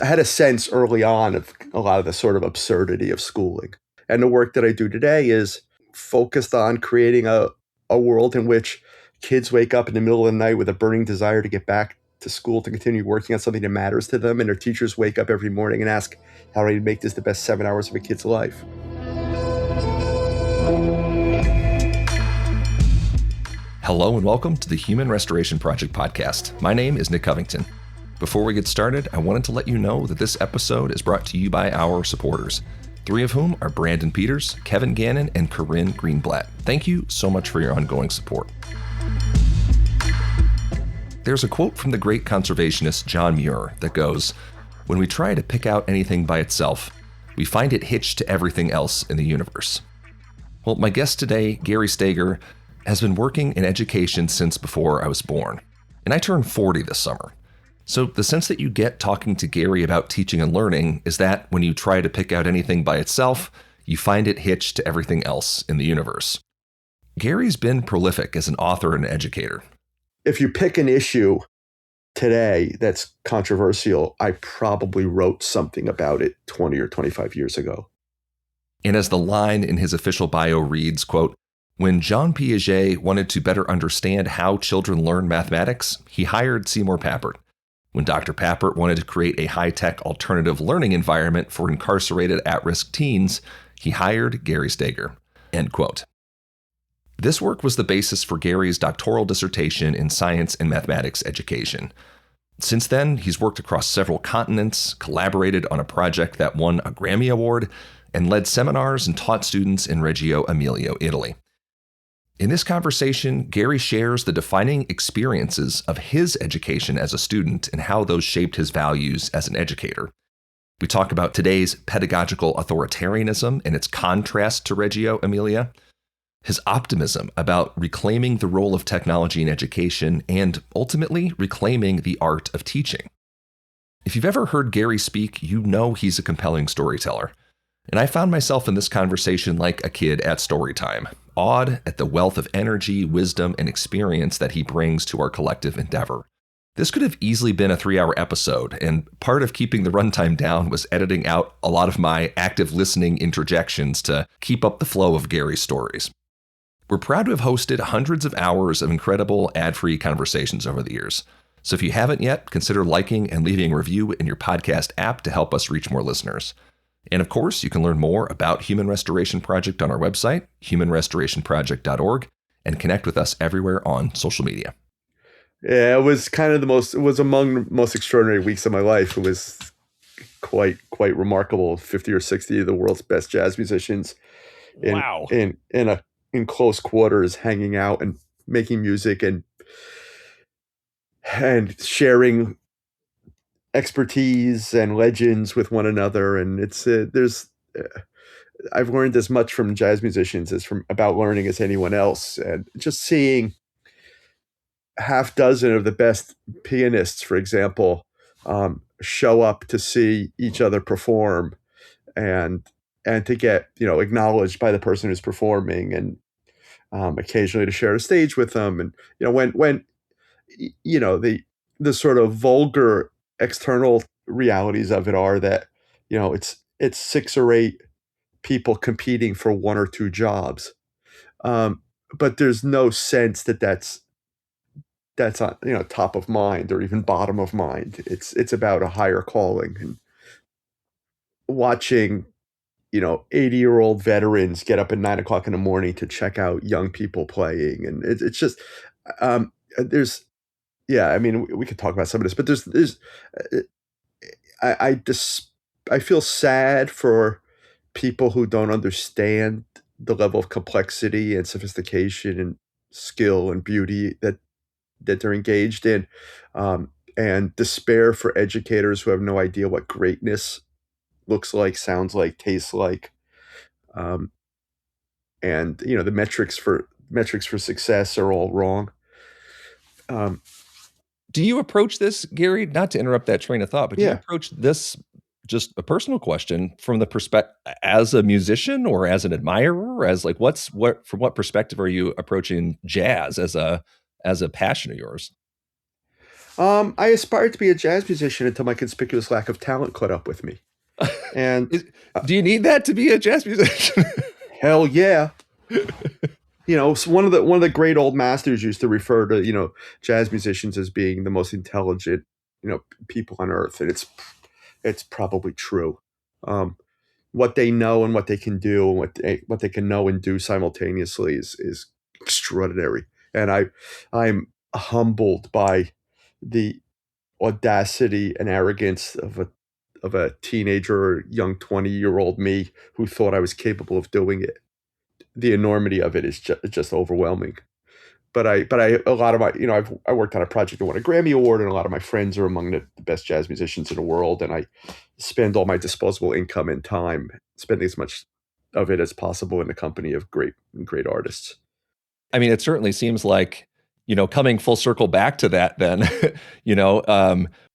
I had a sense early on of a lot of the sort of absurdity of schooling. And the work that I do today is focused on creating a world in which kids wake up in the middle of the night with a burning desire to get back to school to continue working on something that matters to them, and their teachers wake up every morning and ask, how do I make this the best 7 hours of a kid's life? Hello and welcome to the Human Restoration Project podcast. My name is Nick Covington. Before we get started, I wanted to let you know that this episode is brought to you by our supporters, three of whom are Brandon Peters, Kevin Gannon, and Corinne Greenblatt. Thank you so much for your ongoing support. There's a quote from the great conservationist John Muir that goes, "When we try to pick out anything by itself, we find it hitched to everything else in the universe." Well, my guest today, Gary Steger, has been working in education since before I was born, and I turned 40 this summer. So the sense that you get talking to Gary about teaching and learning is that when you try to pick out anything by itself, you find it hitched to everything else in the universe. Gary's been prolific as an author and educator. If you pick an issue today that's controversial, I probably wrote something about it 20 or 25 years ago. And as the line in his official bio reads, quote, "When Jean Piaget wanted to better understand how children learn mathematics, he hired Seymour Papert. When Dr. Papert wanted to create a high-tech alternative learning environment for incarcerated at-risk teens, he hired Gary Steger." End quote. This work was the basis for Gary's doctoral dissertation in science and mathematics education. Since then, he's worked across several continents, collaborated on a project that won a Grammy Award, and led seminars and taught students in Reggio Emilia, Italy. In this conversation, Gary shares the defining experiences of his education as a student and how those shaped his values as an educator. We talk about today's pedagogical authoritarianism and its contrast to Reggio Emilia, his optimism about reclaiming the role of technology in education, and ultimately reclaiming the art of teaching. If you've ever heard Gary speak, you know he's a compelling storyteller. And I found myself in this conversation like a kid at story time, awed at the wealth of energy, wisdom, and experience that he brings to our collective endeavor. This could have easily been a 3-hour episode, and part of keeping the runtime down was editing out a lot of my active listening interjections to keep up the flow of Gary's stories. We're proud to have hosted hundreds of hours of incredible ad-free conversations over the years. So if you haven't yet, consider liking and leaving a review in your podcast app to help us reach more listeners. And of course, you can learn more about Human Restoration Project on our website, humanrestorationproject.org, and connect with us everywhere on social media. Yeah, it was among the most extraordinary weeks of my life. It was quite remarkable. 50 or 60 of the world's best jazz musicians in close quarters, hanging out and making music and sharing expertise and legends with one another. And it's I've learned as much from jazz musicians about learning as anyone else. And just seeing half dozen of the best pianists, for example, show up to see each other perform and to get, acknowledged by the person who's performing, and occasionally to share a stage with them. And, when the sort of vulgar external realities of it are that, it's 6 or 8 people competing for 1 or 2 jobs. But there's no sense that that's on, top of mind or even bottom of mind. It's about a higher calling. And watching, 80-year-old veterans get up at 9 o'clock in the morning to check out young people playing. And it's just, we could talk about some of this, but I feel sad for people who don't understand the level of complexity and sophistication and skill and beauty that they're engaged in, and despair for educators who have no idea what greatness looks like, sounds like, tastes like, and the metrics for success are all wrong. Do you approach this, Gary, not to interrupt that train of thought, but do you approach this, just a personal question, from the perspective as a musician or as an admirer, as like from what perspective are you approaching jazz as a passion of yours? I aspired to be a jazz musician until my conspicuous lack of talent caught up with me. And uh, Do you need that to be a jazz musician? hell yeah. So one of the great old masters used to refer to, jazz musicians as being the most intelligent, people on earth. And it's probably true. Um, what they know and what they can do and what they can know and do simultaneously is extraordinary. And I'm humbled by the audacity and arrogance of a teenager or young 20-year-old me who thought I was capable of doing it. The enormity of it is just overwhelming. But a lot of my, I worked on a project that won a Grammy Award, and a lot of my friends are among the best jazz musicians in the world. And I spend all my disposable income and time spending as much of it as possible in the company of great artists. I mean, it certainly seems like, coming full circle back to that then,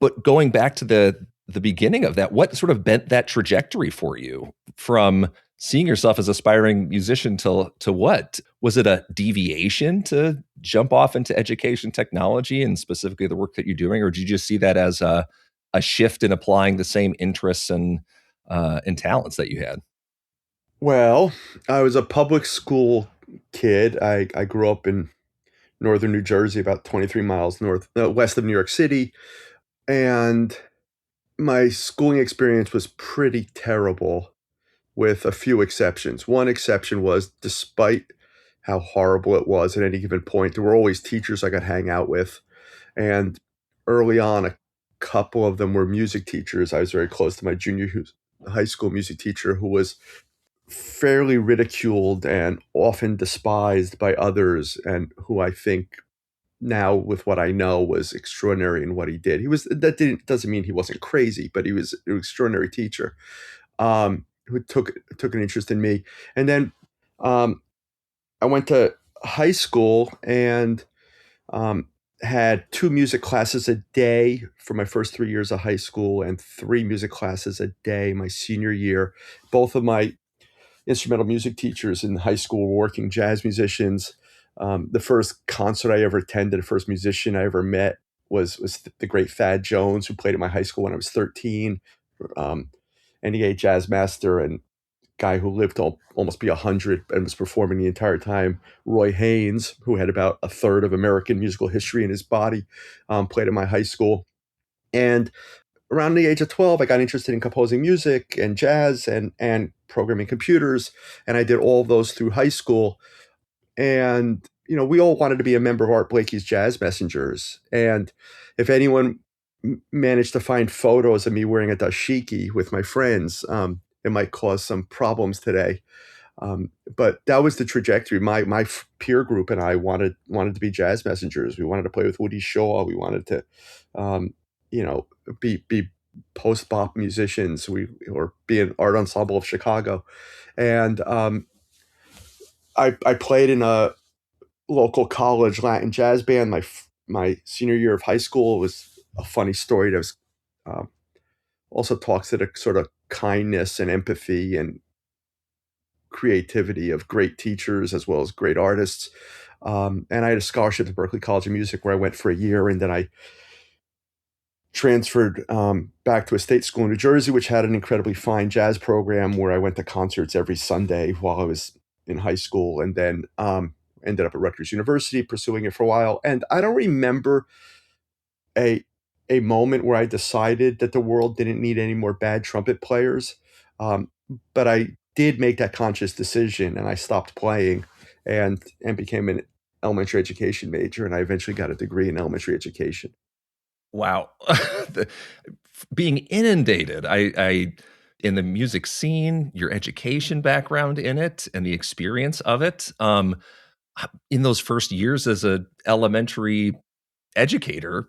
but going back to the beginning of that, what sort of bent that trajectory for you from seeing yourself as aspiring musician to what? Was it a deviation to jump off into education technology and specifically the work that you're doing? Or did you just see that as a shift in applying the same interests and talents that you had? Well, I was a public school kid. I grew up in northern New Jersey, about 23 miles west of New York City, and my schooling experience was pretty terrible, with a few exceptions. One exception was, despite how horrible it was at any given point, there were always teachers I could hang out with. And early on, a couple of them were music teachers. I was very close to my high school music teacher, who was fairly ridiculed and often despised by others, and who I think now, with what I know, was extraordinary in what he did. Doesn't mean he wasn't crazy, but he was an extraordinary teacher, who took an interest in me. And then um, I went to high school and um, had two music classes a day for my first 3 years of high school, and three music classes a day my senior year. Both of my instrumental music teachers in high school were working jazz musicians. The first concert I ever attended, the first musician I ever met was the great Thad Jones, who played at my high school when I was 13. Um, NEA jazz master and guy who lived to almost be 100 and was performing the entire time. Roy Haynes, who had about a third of American musical history in his body, played at my high school. And around the age of 12, I got interested in composing music and jazz and programming computers. And I did all of those through high school. And, we all wanted to be a member of Art Blakey's Jazz Messengers. And if anyone managed to find photos of me wearing a dashiki with my friends, it might cause some problems today. But that was the trajectory. My peer group and I wanted to be jazz messengers. We wanted to play with Woody Shaw. We wanted to, um, you know, be post bop musicians. Or be an art ensemble of Chicago, and I played in a local college Latin jazz band. My senior year of high school. It was a funny story that was, um, also talks to the sort of kindness and empathy and creativity of great teachers as well as great artists. And I had a scholarship to Berklee College of Music, where I went for a year, and then I transferred back to a state school in New Jersey, which had an incredibly fine jazz program, where I went to concerts every Sunday while I was in high school, and then ended up at Rutgers University pursuing it for a while. And I don't remember a a moment where I decided that the world didn't need any more bad trumpet players. Um, but I did make that conscious decision, and I stopped playing and became an elementary education major, and I eventually got a degree in elementary education. Wow. The- Being inundated, I in the music scene, your education background in it, and the experience of it. In those first years as a elementary educator,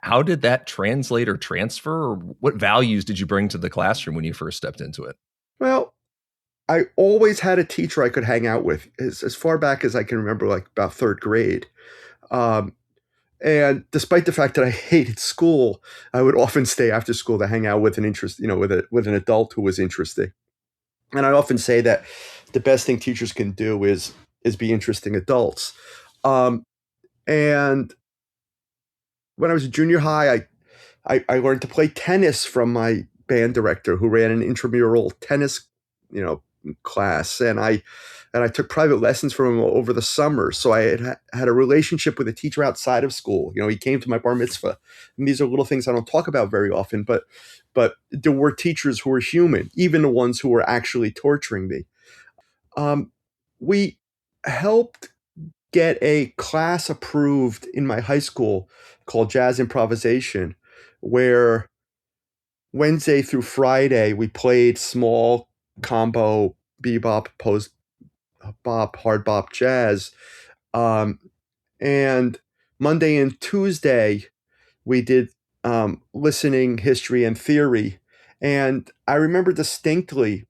how did that translate or transfer? Or what values did you bring to the classroom when you first stepped into it? Well, I always had a teacher I could hang out with as far back as I can remember, like about third grade. Um, And despite the fact that I hated school, I would often stay after school to hang out with with an adult who was interesting. And I often say that the best thing teachers can do is be interesting adults. Um, and when I was in junior high, I learned to play tennis from my band director who ran an intramural tennis, class, and I took private lessons from him over the summer. So I had a relationship with a teacher outside of school. He came to my bar mitzvah, and these are little things I don't talk about very often. But there were teachers who were human, even the ones who were actually torturing me. We helped get a class approved in my high school called Jazz Improvisation, where Wednesday through Friday we played small combo bebop, post bop, hard bop, jazz, um, and Monday and Tuesday we did listening, history, and theory. And I remember distinctly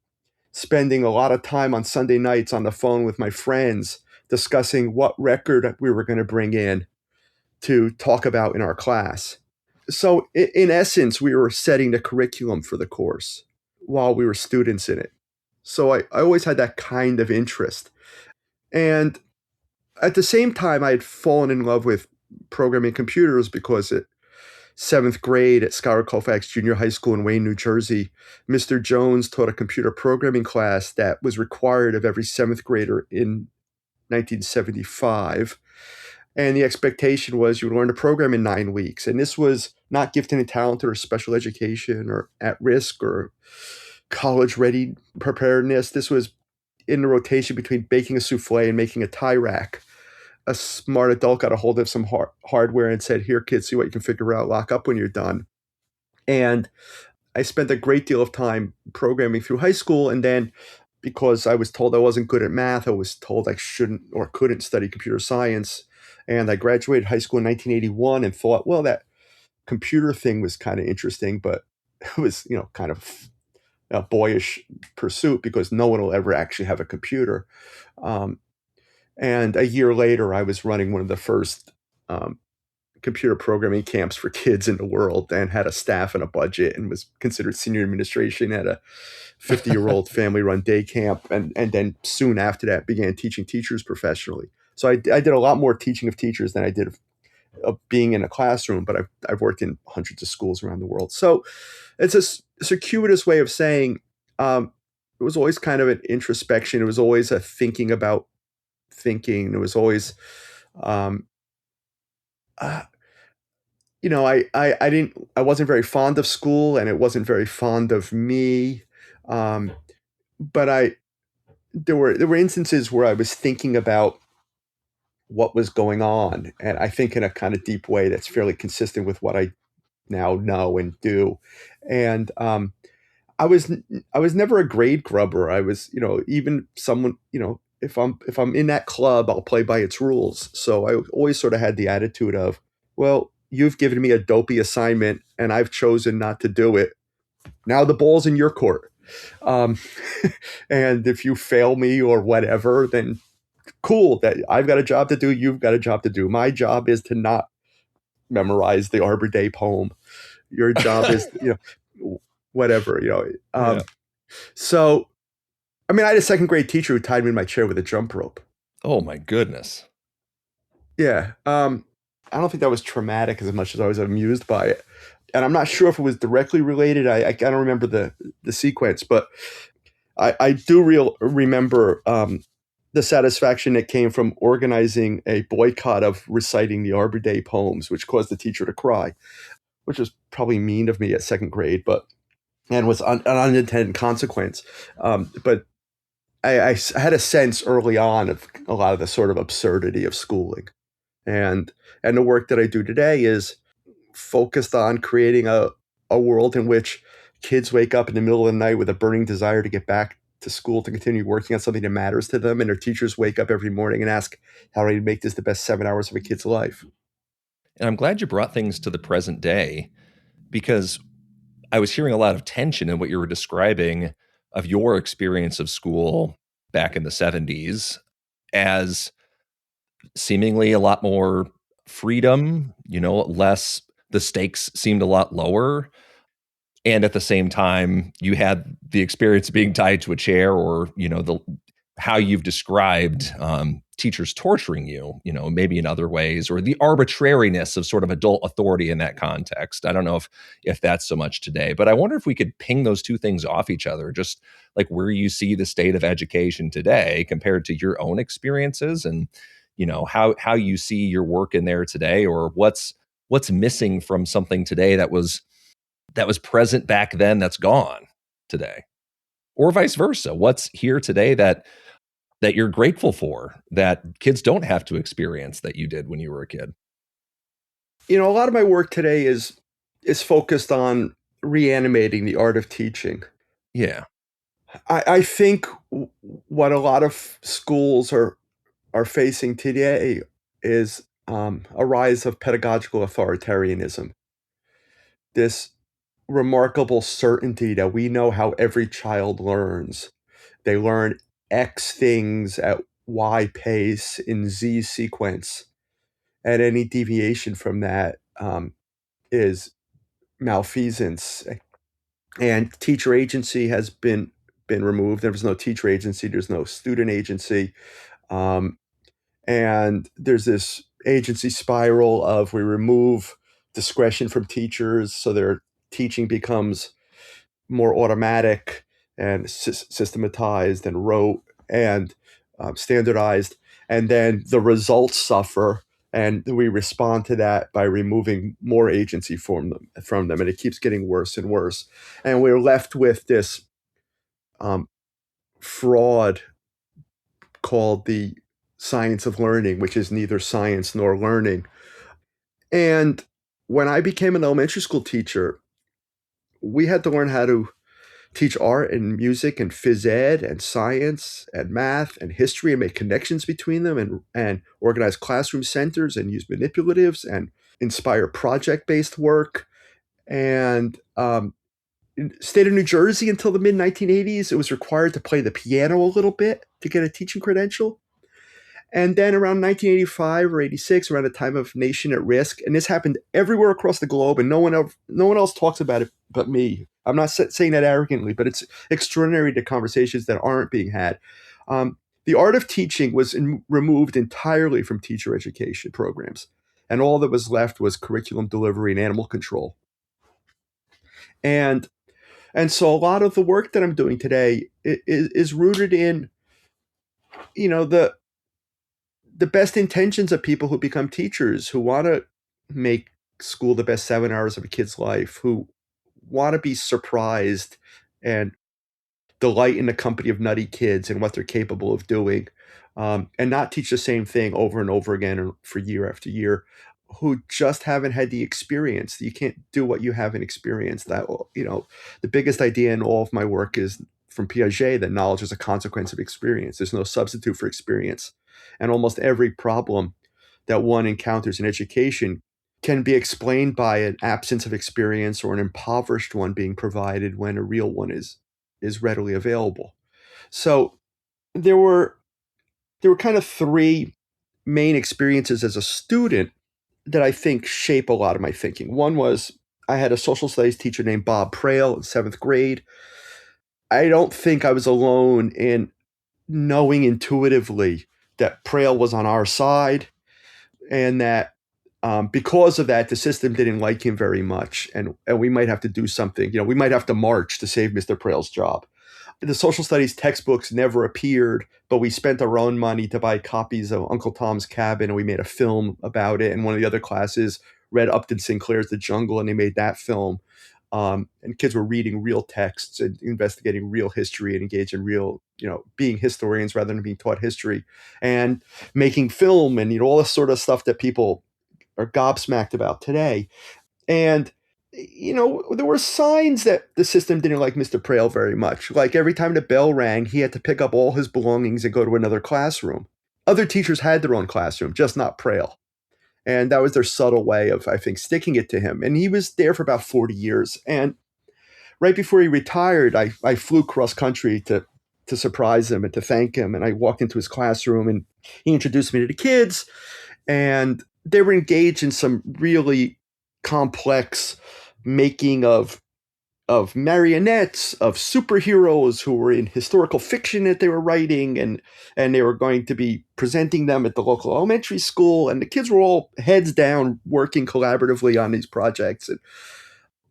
spending a lot of time on Sunday nights on the phone with my friends discussing what record we were going to bring in to talk about in our class. So, in essence, we were setting the curriculum for the course while we were students in it. So, I always had that kind of interest. And at the same time, I had fallen in love with programming computers because at seventh grade at Schuyler Colfax Junior High School in Wayne, New Jersey, Mr. Jones taught a computer programming class that was required of every seventh grader in 1975. And the expectation was you would learn to program in 9 weeks. And this was not gifted and talented or special education or at risk or college ready preparedness. This was in the rotation between baking a souffle and making a tie rack. A smart adult got a hold of some hardware and said, "Here, kids, see what you can figure out. Lock up when you're done." And I spent a great deal of time programming through high school. And then because I was told I wasn't good at math, I was told I shouldn't or couldn't study computer science. And I graduated high school in 1981 and thought, well, that computer thing was kind of interesting, but it was, kind of a boyish pursuit because no one will ever actually have a computer. And a year later, I was running one of the first computer programming camps for kids in the world and had a staff and a budget and was considered senior administration at a 50-year-old family-run day camp. And then soon after that began teaching teachers professionally. So I did a lot more teaching of teachers than I did of being in a classroom, but I've worked in hundreds of schools around the world. So it's a circuitous way of saying it was always kind of an introspection. It was always a thinking about thinking. It was always, I wasn't very fond of school and it wasn't very fond of me. But there were instances where I was thinking about what was going on. And I think in a kind of deep way that's fairly consistent with what I now know and do. And I was never a grade grubber. I was, even someone, if I'm in that club, I'll play by its rules. So I always sort of had the attitude of, well, you've given me a dopey assignment and I've chosen not to do it. Now the ball's in your court. And if you fail me or whatever, then cool, that I've got a job to do, you've got a job to do. My job is to not memorize the Arbor Day poem. Your job is, whatever, Yeah. So, I mean, I had a second grade teacher who tied me in my chair with a jump rope. Oh my goodness. Yeah. I don't think that was traumatic as much as I was amused by it. And I'm not sure if it was directly related. I don't remember the sequence, but I do remember the satisfaction that came from organizing a boycott of reciting the Arbor Day poems, which caused the teacher to cry, which was probably mean of me at second grade, and was an unintended consequence. But I had a sense early on of a lot of the sort of absurdity of schooling. And the work that I do today is focused on creating a world in which kids wake up in the middle of the night with a burning desire to get back to school to continue working on something that matters to them. And their teachers wake up every morning and ask, how do I make this the best 7 hours of a kid's life? And I'm glad you brought things to the present day because I was hearing a lot of tension in what you were describing of your experience of school back in the 70s as seemingly a lot more freedom, less, the stakes seemed a lot lower. And at the same time, you had the experience of being tied to a chair or, how you've described teachers torturing you, maybe in other ways, or the arbitrariness of sort of adult authority in that context. I don't know if that's so much today, but I wonder if we could ping those two things off each other, just like where you see the state of education today compared to your own experiences, and how you see your work in there today, or what's missing from something today that was present back then that's gone today, or vice versa. What's here today that you're grateful for, that kids don't have to experience that you did when you were a kid? A lot of my work today is focused on reanimating the art of teaching. Yeah. I think what a lot of schools are facing today is a rise of pedagogical authoritarianism. This remarkable certainty that we know how every child learns. They learn X things at Y pace in Z sequence, and any deviation from that is malfeasance. And teacher agency has been removed. There's no teacher agency. There's no student agency. Um, and there's this agency spiral of we remove discretion from teachers, so their teaching becomes more automatic and systematized and rote and standardized, and then the results suffer, and we respond to that by removing more agency from them, and it keeps getting worse and worse, and we're left with this um, fraud called the science of learning, which is neither science nor learning. And when I became an elementary school teacher, we had to learn how to teach art and music and phys ed and science and math and history and make connections between them, and organize classroom centers and use manipulatives and inspire project-based work. And in the state of New Jersey, until the mid-1980s, it was required to play the piano a little bit to get a teaching credential. And then around 1985 or 86, around the time of Nation at Risk, and this happened everywhere across the globe, and no one else talks about it but me. I'm not saying that arrogantly, but it's extraordinary, the conversations that aren't being had. The art of teaching was removed entirely from teacher education programs, and all that was left was curriculum delivery and animal control. And so a lot of the work that I'm doing today is rooted in, the best intentions of people who become teachers, who want to make school the best 7 hours of a kid's life, who want to be surprised and delight in the company of nutty kids and what they're capable of doing, and not teach the same thing over and over again for year after year, who just haven't had the experience. You can't do what you haven't experienced. The biggest idea in all of my work is from Piaget, that knowledge is a consequence of experience. There's no substitute for experience. And almost every problem that one encounters in education can be explained by an absence of experience or an impoverished one being provided when a real one is readily available. So there were kind of three main experiences as a student that I think shape a lot of my thinking. One was I had a social studies teacher named Bob Prail in seventh grade. I don't think I was alone in knowing intuitively that Prail was on our side, and that because of that, the system didn't like him very much, and we might have to do something. We might have to march to save Mr. Prail's job. The social studies textbooks never appeared, but we spent our own money to buy copies of Uncle Tom's Cabin, and we made a film about it. And one of the other classes read Upton Sinclair's The Jungle, and they made that film. And kids were reading real texts and investigating real history and engaged in real, being historians rather than being taught history, and making film and, all this sort of stuff that people are gobsmacked about today. And there were signs that the system didn't like Mr. Prail very much. Like every time the bell rang, he had to pick up all his belongings and go to another classroom. Other teachers had their own classroom, just not Prail. And that was their subtle way of, I think, sticking it to him. And he was there for about 40 years. And right before he retired, I flew cross country to surprise him and to thank him. And I walked into his classroom, and he introduced me to the kids. And they were engaged in some really complex making of of marionettes, of superheroes who were in historical fiction that they were writing, and they were going to be presenting them at the local elementary school, and the kids were all heads down working collaboratively on these projects. And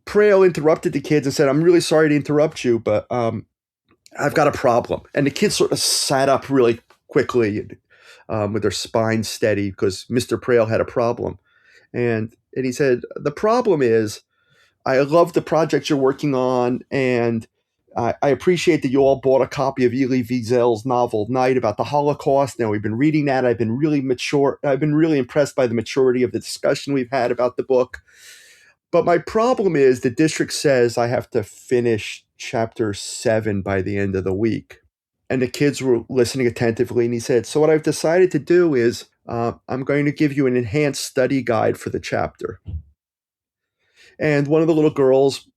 Prail interrupted the kids and said, "I'm really sorry to interrupt you, but I've got a problem." And the kids sort of sat up really quickly with their spines steady because Mr. Prail had a problem. And he said, "The problem is, I love the project you're working on, and I appreciate that you all bought a copy of Elie Wiesel's novel Night about the Holocaust. Now we've been reading that. I've been really impressed by the maturity of the discussion we've had about the book. But my problem is the district says I have to finish chapter 7 by the end of the week." And the kids were listening attentively, and he said, "So what I've decided to do is I'm going to give you an enhanced study guide for the chapter." And one of the little girls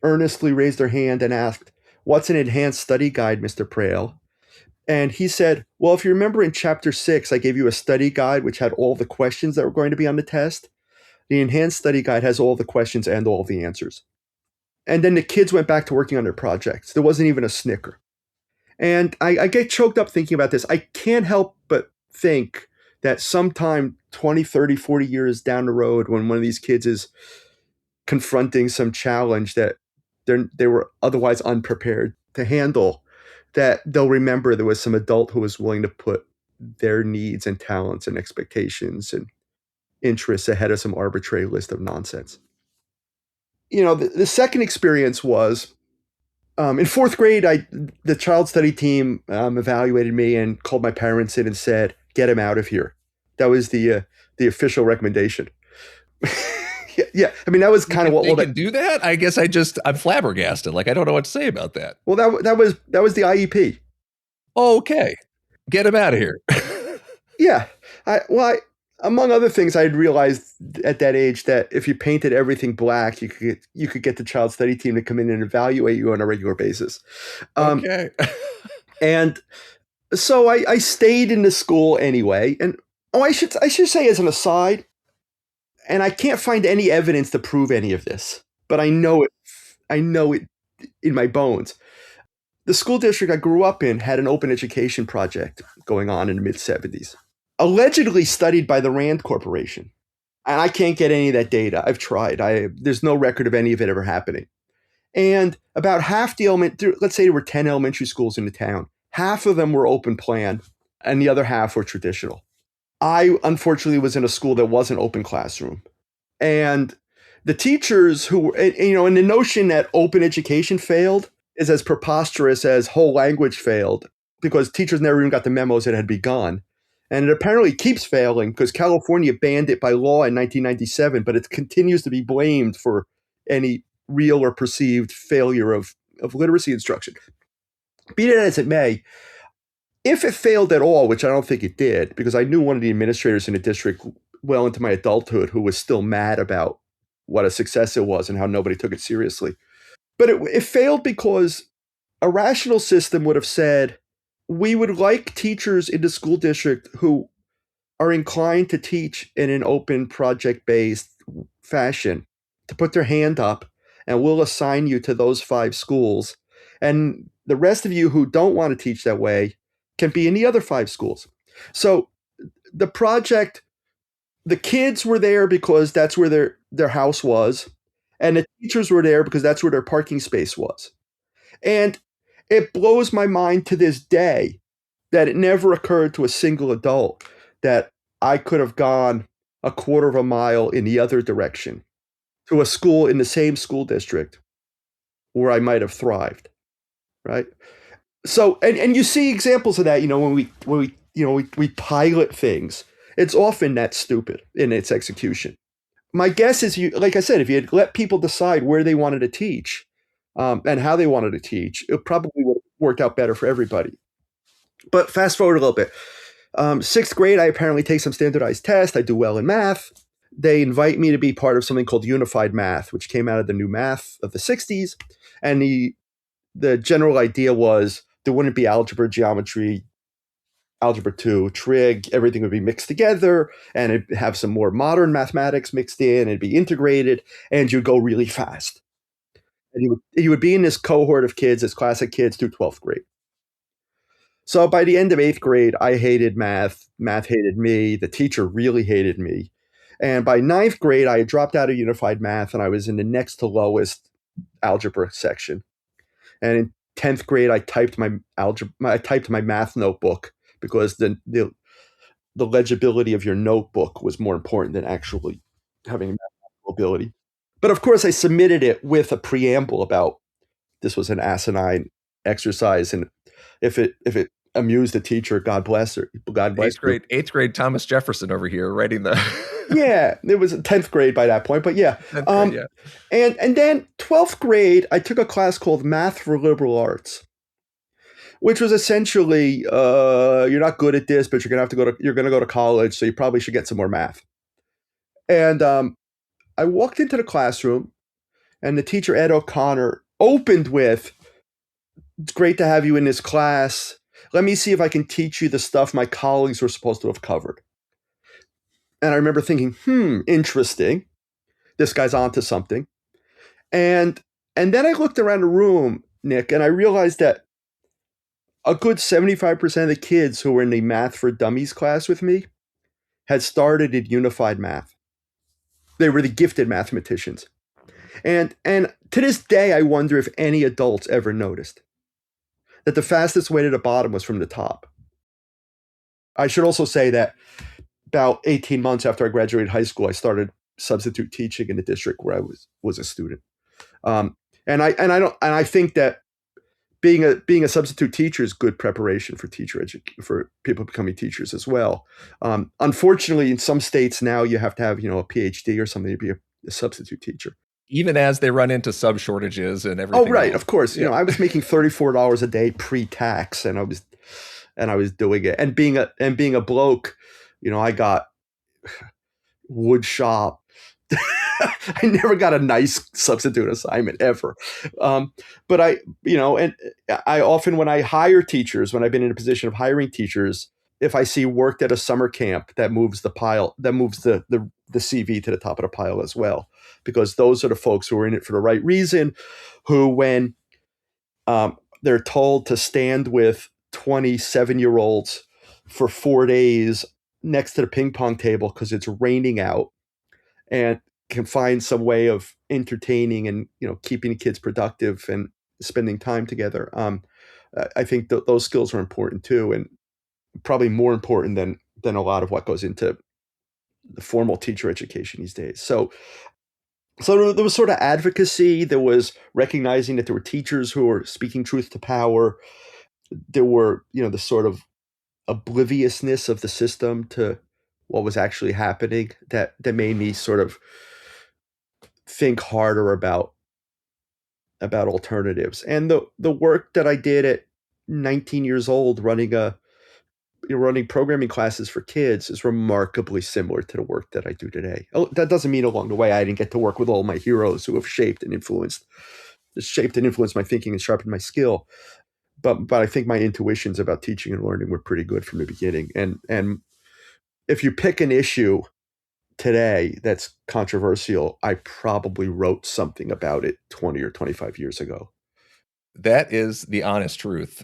earnestly raised her hand and asked, "What's an enhanced study guide, Mr. Prail?" And he said, "Well, if you remember in chapter 6, I gave you a study guide which had all the questions that were going to be on the test. The enhanced study guide has all the questions and all the answers." And then the kids went back to working on their projects. There wasn't even a snicker. And I get choked up thinking about this. I can't help but think that sometime 20, 30, 40 years down the road, when one of these kids is confronting some challenge that they were otherwise unprepared to handle, that they'll remember there was some adult who was willing to put their needs and talents and expectations and interests ahead of some arbitrary list of nonsense. The second experience was in fourth grade. The child study team evaluated me and called my parents in and said, "Get him out of here." That was the official recommendation. Yeah. I mean, that was kind of what they can do that. I guess I'm flabbergasted. Like, I don't know what to say about that. Well, that was the IEP. Oh, okay. Get him out of here. Yeah. Among other things, I had realized at that age that if you painted everything black, you could get the child study team to come in and evaluate you on a regular basis. Okay. And so I stayed in the school anyway. And I should say, as an aside, and I can't find any evidence to prove any of this, but I know it in my bones. The school district I grew up in had an open education project going on in the mid-'70s, allegedly studied by the Rand Corporation. And I can't get any of that data. I've tried. There's no record of any of it ever happening. And about half let's say there were 10 elementary schools in the town. Half of them were open plan, and the other half were traditional. I, unfortunately, was in a school that wasn't open classroom. And the teachers and the notion that open education failed is as preposterous as whole language failed, because teachers never even got the memos it had begun. And it apparently keeps failing because California banned it by law in 1997, but it continues to be blamed for any real or perceived failure of literacy instruction. Be that as it may, if it failed at all, which I don't think it did, because I knew one of the administrators in the district well into my adulthood who was still mad about what a success it was and how nobody took it seriously. But it failed because a rational system would have said, we would like teachers in the school district who are inclined to teach in an open project-based fashion to put their hand up, and we'll assign you to those 5 schools. And the rest of you who don't want to teach that way can be in the other 5 schools. So the project, the kids were there because that's where their house was, and the teachers were there because that's where their parking space was. And it blows my mind to this day that it never occurred to a single adult that I could have gone a quarter of a mile in the other direction to a school in the same school district where I might have thrived, right? So, and you see examples of that, when we pilot things, it's often that stupid in its execution. My guess is, like I said, if you had let people decide where they wanted to teach and how they wanted to teach, it probably would have worked out better for everybody. But fast forward a little bit. 6th grade, I apparently take some standardized test. I do well in math. They invite me to be part of something called Unified Math, which came out of the new math of the 60s. And the general idea was there wouldn't be algebra, geometry, algebra 2, trig, everything would be mixed together, and it'd have some more modern mathematics mixed in, it'd be integrated, and you'd go really fast. And he would be in this cohort of kids, this class of kids through 12th grade. So by the end of 8th grade, I hated math. Math hated me. The teacher really hated me. And by 9th grade, I had dropped out of unified math and I was in the next to lowest algebra section. And in 10th grade, I typed my math notebook because the legibility of your notebook was more important than actually having mathematical ability. But of course, I submitted it with a preamble about this was an asinine exercise, and if it amused the teacher, God bless her. God bless her. Eighth grade Thomas Jefferson over here writing the. Yeah, it was 10th grade by that point, but yeah. 10th grade, yeah. And then 12th grade, I took a class called Math for Liberal Arts, which was essentially you're not good at this, but you're going to go to college, so you probably should get some more math. And I walked into the classroom, and the teacher, Ed O'Connor, opened with, "It's great to have you in this class. Let me see if I can teach you the stuff my colleagues were supposed to have covered." And I remember thinking, interesting. This guy's onto something. And then I looked around the room, Nick, and I realized that a good 75% of the kids who were in the Math for Dummies class with me had started in unified math. They were the gifted mathematicians. And to this day, I wonder if any adults ever noticed that the fastest way to the bottom was from the top. I should also say that about 18 months after I graduated high school, I started substitute teaching in the district where I was a student. And I think that being a substitute teacher is good preparation for for people becoming teachers as well. Unfortunately, in some states now you have to have a PhD or something to be a substitute teacher. Even as they run into sub shortages and everything. Oh, right, else. Of course. Yeah. I was making $34 a day pre-tax, and I was doing it. And being a bloke, I got wood shop. I never got a nice substitute assignment ever. But I often, when I hire teachers, when I've been in a position of hiring teachers, if I see worked at a summer camp, that moves the CV to the top of the pile as well, because those are the folks who are in it for the right reason, who, when they're told to stand with 27-year-olds for 4 days next to the ping pong table because it's raining out, and can find some way of entertaining and keeping the kids productive and spending time together. I think those skills are important too, and probably more important than a lot of what goes into the formal teacher education these days. So there was sort of advocacy. There was recognizing that there were teachers who were speaking truth to power. There were the sort of obliviousness of the system to what was actually happening that made me sort of think harder about alternatives. And the work that I did at 19 years old, running programming classes for kids, is remarkably similar to the work that I do today. That doesn't mean along the way I didn't get to work with all my heroes who have shaped and influenced my thinking and sharpened my skill. But I think my intuitions about teaching and learning were pretty good from the beginning. And if you pick an issue today that's controversial, I probably wrote something about it 20 or 25 years ago. That is the honest truth.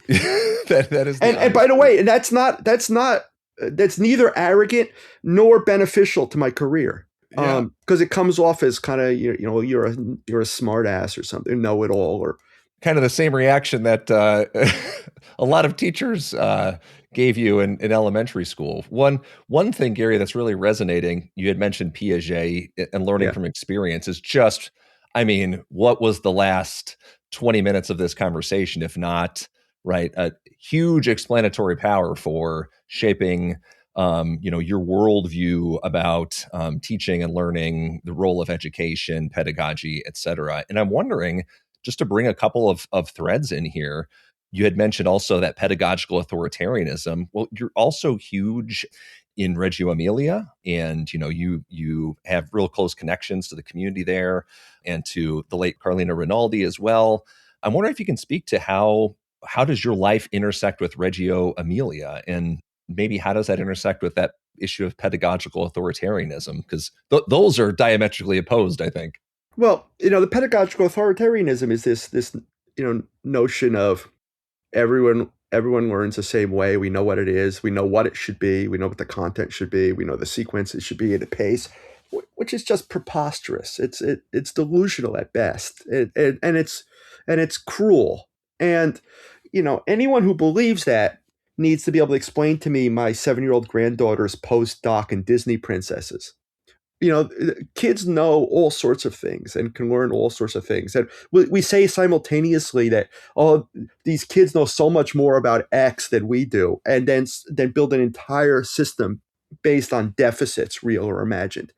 that is. And by the way, and that's neither arrogant nor beneficial to my career. Because it comes off as kind of you're a smart ass or something, know it all, or kind of the same reaction that a lot of teachers gave you in elementary school. One thing, Gary, that's really resonating, you had mentioned Piaget and learning from experience, is just, what was the last 20 minutes of this conversation, if not, right, a huge explanatory power for shaping your worldview about teaching and learning, the role of education, pedagogy, et cetera. And I'm wondering, just to bring a couple of threads in here, you had mentioned also that pedagogical authoritarianism. Well, you're also huge in Reggio Emilia, and you have real close connections to the community there and to the late Carlina Rinaldi as well. I'm wondering if you can speak to how does your life intersect with Reggio Emilia, and maybe how does that intersect with that issue of pedagogical authoritarianism? Because those are diametrically opposed, I think. Well, the pedagogical authoritarianism is this notion of everyone learns the same way. We know what it is. We know what it should be. We know what the content should be. We know the sequence it should be at a pace, which is just preposterous. It's delusional at best. And it's cruel. And anyone who believes that needs to be able to explain to me my 7-year-old granddaughter's postdoc and Disney princesses. Kids know all sorts of things and can learn all sorts of things. And we say simultaneously that, oh, these kids know so much more about X than we do, and then build an entire system based on deficits, real or imagined.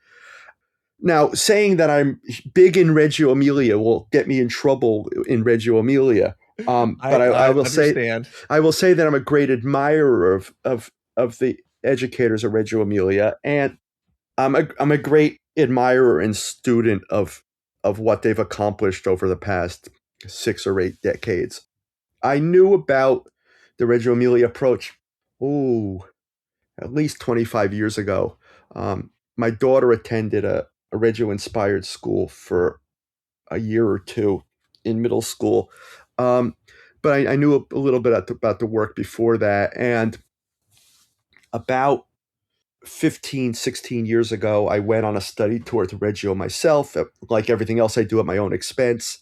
Now, saying that I'm big in Reggio Emilia will get me in trouble in Reggio Emilia. But I I will say understand. I will say that I'm a great admirer of the educators of Reggio Emilia, and I'm a great admirer and student of what they've accomplished over the past 6 or 8 decades. I knew about the Reggio Emilia approach, oh, at least 25 years ago. My daughter attended a Reggio inspired school for a year or two in middle school. Um, but I knew a little bit about the work before that. And about 15, 16 years ago, I went on a study tour to Reggio myself, like everything else I do at my own expense.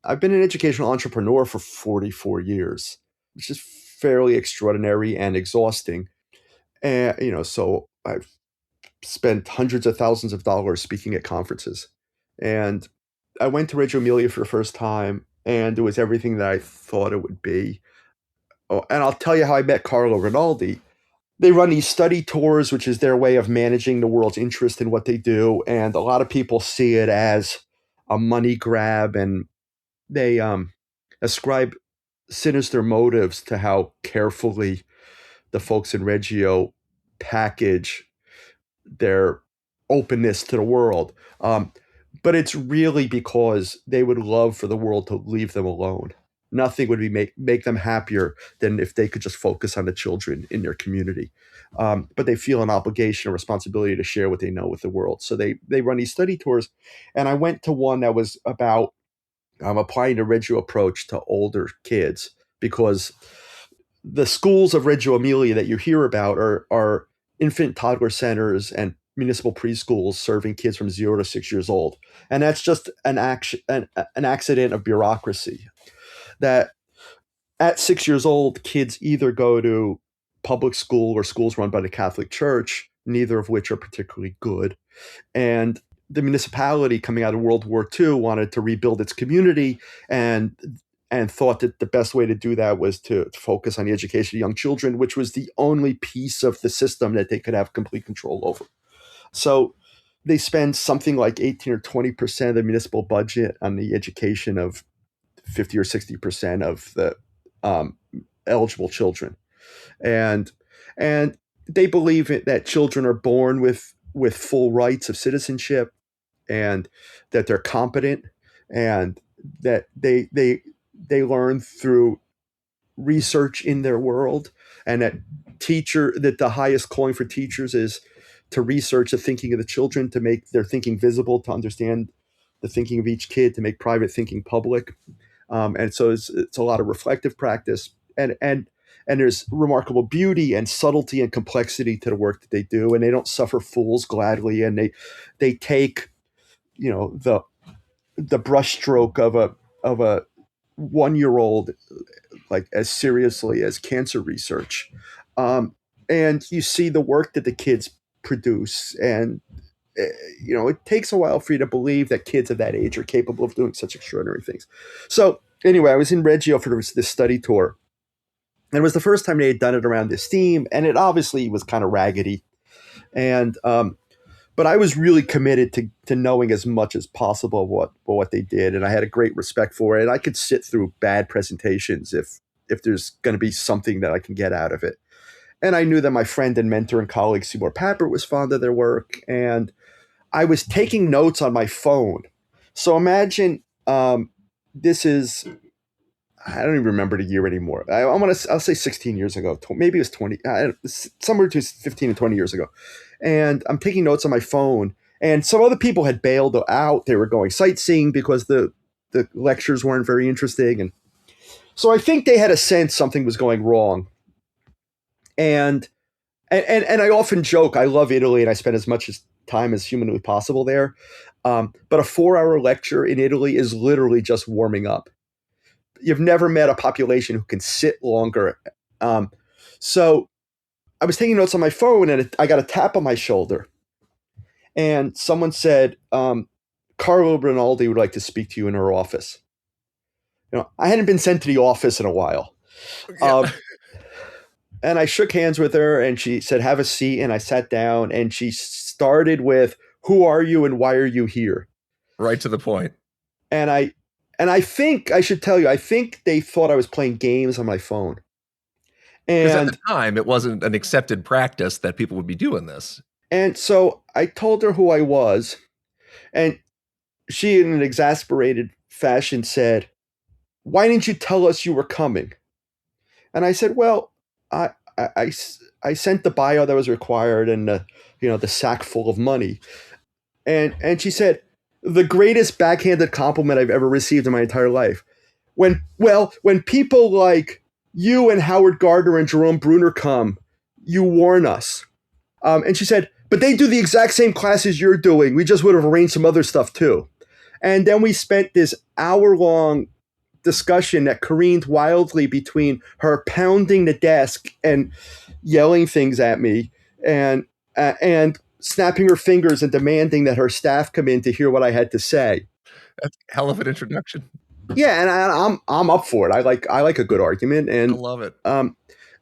I've been an educational entrepreneur for 44 years, which is fairly extraordinary and exhausting. And, so I've spent hundreds of thousands of dollars speaking at conferences. And I went to Reggio Emilia for the first time, and it was everything that I thought it would be. Oh, and I'll tell you how I met Carlo Rinaldi. They run these study tours, which is their way of managing the world's interest in what they do. And a lot of people see it as a money grab, and they ascribe sinister motives to how carefully the folks in Reggio package their openness to the world. But it's really because they would love for the world to leave them alone. Nothing would make them happier than if they could just focus on the children in their community. But they feel an obligation, a responsibility to share what they know with the world. So they run these study tours. And I went to one that was about applying the Reggio approach to older kids, because the schools of Reggio Emilia that you hear about are infant toddler centers and municipal preschools serving kids from 0 to 6 years old. And that's just an accident of bureaucracy. That at 6 years old, kids either go to public school or schools run by the Catholic Church, neither of which are particularly good. And the municipality, coming out of World War II, wanted to rebuild its community, and thought that the best way to do that was to focus on the education of young children, which was the only piece of the system that they could have complete control over. So they spend something like 18 or 20% of the municipal budget on the education of 50 or 60% of the um, eligible children. And and they believe that children are born with full rights of citizenship, and that they're competent, and that they learn through research in their world, and that the highest calling for teachers is to research the thinking of the children, to make their thinking visible, to understand the thinking of each kid, to make private thinking public. And so it's a lot of reflective practice, and there's remarkable beauty and subtlety and complexity to the work that they do, and they don't suffer fools gladly, and they take the brushstroke of a 1 year old like as seriously as cancer research. Um, and you see the work that the kids produce, and uh, it takes a while for you to believe that kids of that age are capable of doing such extraordinary things. So anyway, I was in Reggio for this study tour, and it was the first time they had done it around this theme, and it obviously was kind of raggedy. And but I was really committed to knowing as much as possible of what they did, and I had a great respect for it. And I could sit through bad presentations if there's going to be something that I can get out of it. And I knew that my friend and mentor and colleague Seymour Papert was fond of their work, and I was taking notes on my phone. So imagine this is, I don't even remember the year anymore. I'll say 16 years ago. Maybe it was 20, somewhere between 15 and 20 years ago. And I'm taking notes on my phone, And some other people had bailed out. They were going sightseeing because the lectures weren't very interesting. And so I think they had a sense something was going wrong. And I often joke, I love Italy and I spend as much time as humanly possible there. But a 4-hour lecture in Italy is literally just warming up. You've never met a population who can sit longer. So I was taking notes on my phone and I got a tap on my shoulder. And someone said, Carlo Rinaldi would like to speak to you in her office. I hadn't been sent to the office in a while. Yeah. And I shook hands with her and she said, have a seat. And I sat down and she started with, who are you and why are you here? Right to the point. And I think I should tell you, I think they thought I was playing games on my phone. Because And at the time, it wasn't an accepted practice that people would be doing this. And so I told her who I was. And she, in an exasperated fashion, said, why didn't you tell us you were coming? And I said, well, I sent the bio that was required and the sack full of money. And she said, the greatest backhanded compliment I've ever received in my entire life. When people like you and Howard Gardner and Jerome Bruner come, you warn us. And she said, but they do the exact same classes you're doing. We just would have arranged some other stuff too. And then we spent this hour-long discussion that careened wildly between her pounding the desk and yelling things at me and snapping her fingers and demanding that her staff come in to hear what I had to say. That's a hell of an introduction. Yeah, and I'm up for it. I like a good argument, and I love it.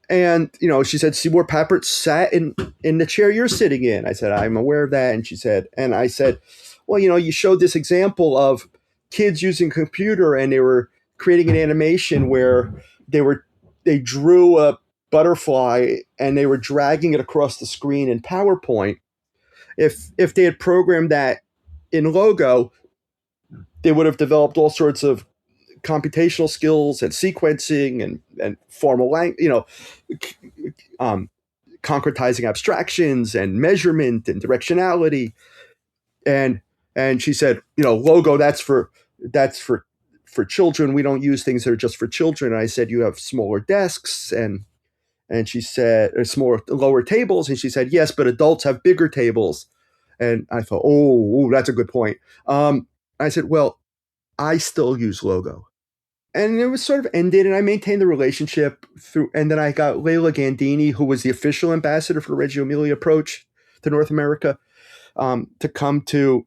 And she said, Seymour Papert sat in the chair you're sitting in. I said, I'm aware of that. And she said, and I said, well, you showed this example of kids using a computer and they were creating an animation where they drew a butterfly and they were dragging it across the screen in PowerPoint. If they had programmed that in Logo, they would have developed all sorts of computational skills and sequencing and formal language, concretizing abstractions and measurement and directionality. And she said, Logo, that's for children. We don't use things that are just for children. And I said, you have smaller desks and she said, smaller, lower tables. And she said, yes, but adults have bigger tables. And I thought, oh, that's a good point. I said, well, I still use Logo. And it was sort of ended, and I maintained the relationship through. And then I got Leila Gandini, who was the official ambassador for the Reggio Emilia approach to North America, to come to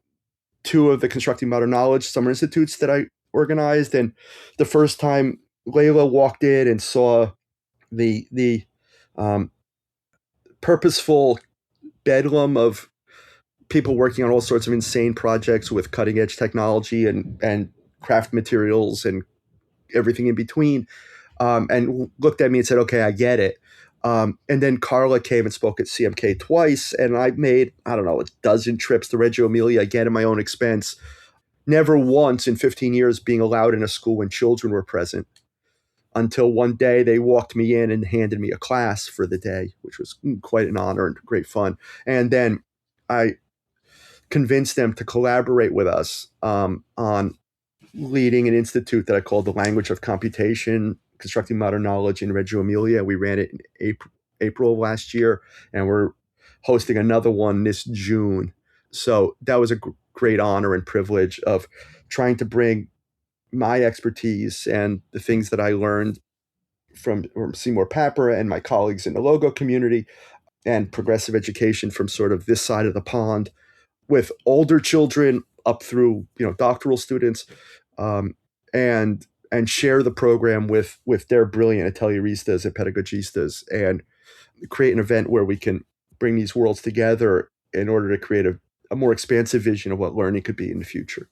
2 of the Constructing Modern Knowledge Summer Institutes that I organized. And the first time Leila walked in and saw the purposeful bedlam of people working on all sorts of insane projects with cutting edge technology and craft materials and everything in between, and looked at me and said, okay, I get it. And then Carla came and spoke at CMK twice, and I made, I don't know, a dozen trips to Reggio Emilia, again at my own expense, never once in 15 years being allowed in a school when children were present, until one day they walked me in and handed me a class for the day, which was quite an honor and great fun. And then I convinced them to collaborate with us on leading an institute that I called the Language of Computation, Constructing Modern Knowledge in Reggio Emilia. We ran it in April of last year, and we're hosting another one this June. So that was a great honor and privilege of trying to bring my expertise and the things that I learned from Seymour Papert and my colleagues in the Logo community and progressive education from sort of this side of the pond with older children up through doctoral students, and share the program with their brilliant atelieristas and pedagogistas, and create an event where we can bring these worlds together in order to create a more expansive vision of what learning could be in the future.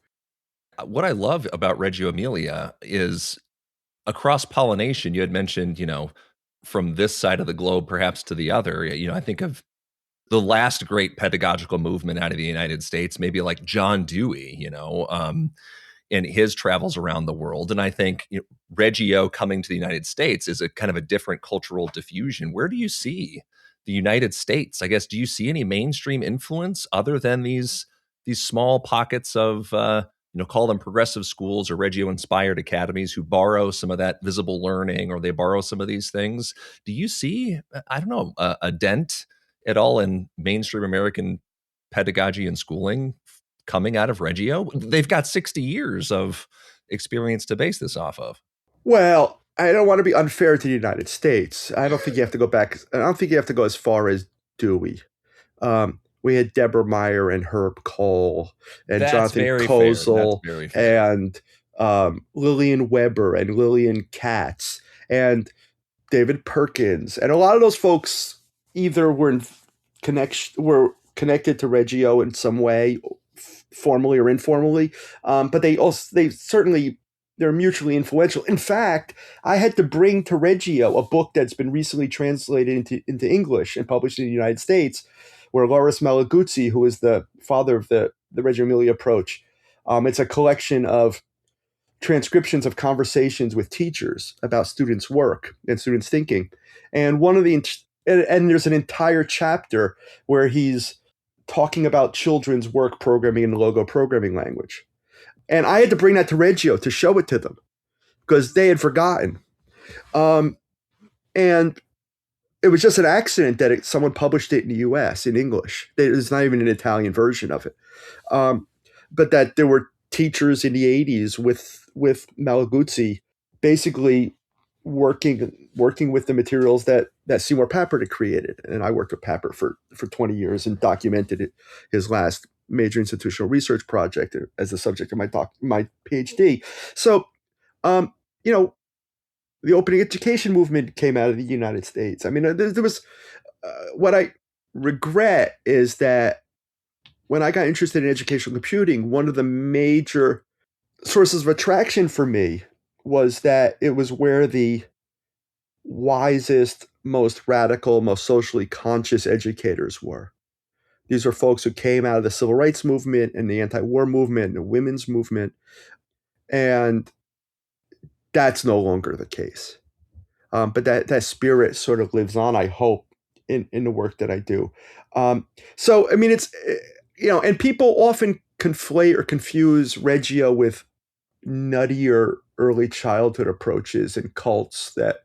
What I love about Reggio Emilia is a cross-pollination. You had mentioned, from this side of the globe, perhaps to the other. I think of the last great pedagogical movement out of the United States, maybe like John Dewey, in his travels around the world. And I think Reggio coming to the United States is a kind of a different cultural diffusion. Where do you see the United States? I guess, do you see any mainstream influence other than these these small pockets of call them progressive schools or Reggio inspired academies who borrow some of that visible learning, or they borrow some of these things. Do you see, I don't know, a dent at all in mainstream American pedagogy and schooling coming out of Reggio? They've got 60 years of experience to base this off of. Well, I don't want to be unfair to the United States. I don't think you have to go back. I don't think you have to go as far as Dewey. We had Deborah Meyer and Herb Cole and That's Jonathan very fair. That's Kozel very fair. and Lillian Weber and Lillian Katz and David Perkins. And a lot of those folks either were connected to Reggio in some way, formally or informally, but they're mutually influential. In fact, I had to bring to Reggio a book that's been recently translated into English and published in the United States, where Loris Malaguzzi, who is the father of the Reggio Emilia approach, it's a collection of transcriptions of conversations with teachers about students' work and students' thinking. And there's an entire chapter where he's talking about children's work programming in the logo programming language. And I had to bring that to Reggio to show it to them because they had forgotten. And it was just an accident that someone published it in the U.S. in English. There's not even an Italian version of it. But that there were teachers in the 80s with Malaguzzi basically working with the materials that Seymour Papert had created. And I worked with Papert for 20 years and documented his last major institutional research project as the subject of my PhD. So, the opening education movement came out of the United States. I mean, there was what I regret is that when I got interested in educational computing, one of the major sources of attraction for me was that it was where the wisest, most radical, most socially conscious educators were. These are folks who came out of the civil rights movement and the anti-war movement and the women's movement. And that's no longer the case. But that spirit sort of lives on, I hope, in the work that I do. So, I mean, it's, and people often conflate or confuse Reggio with nuttier early childhood approaches and cults that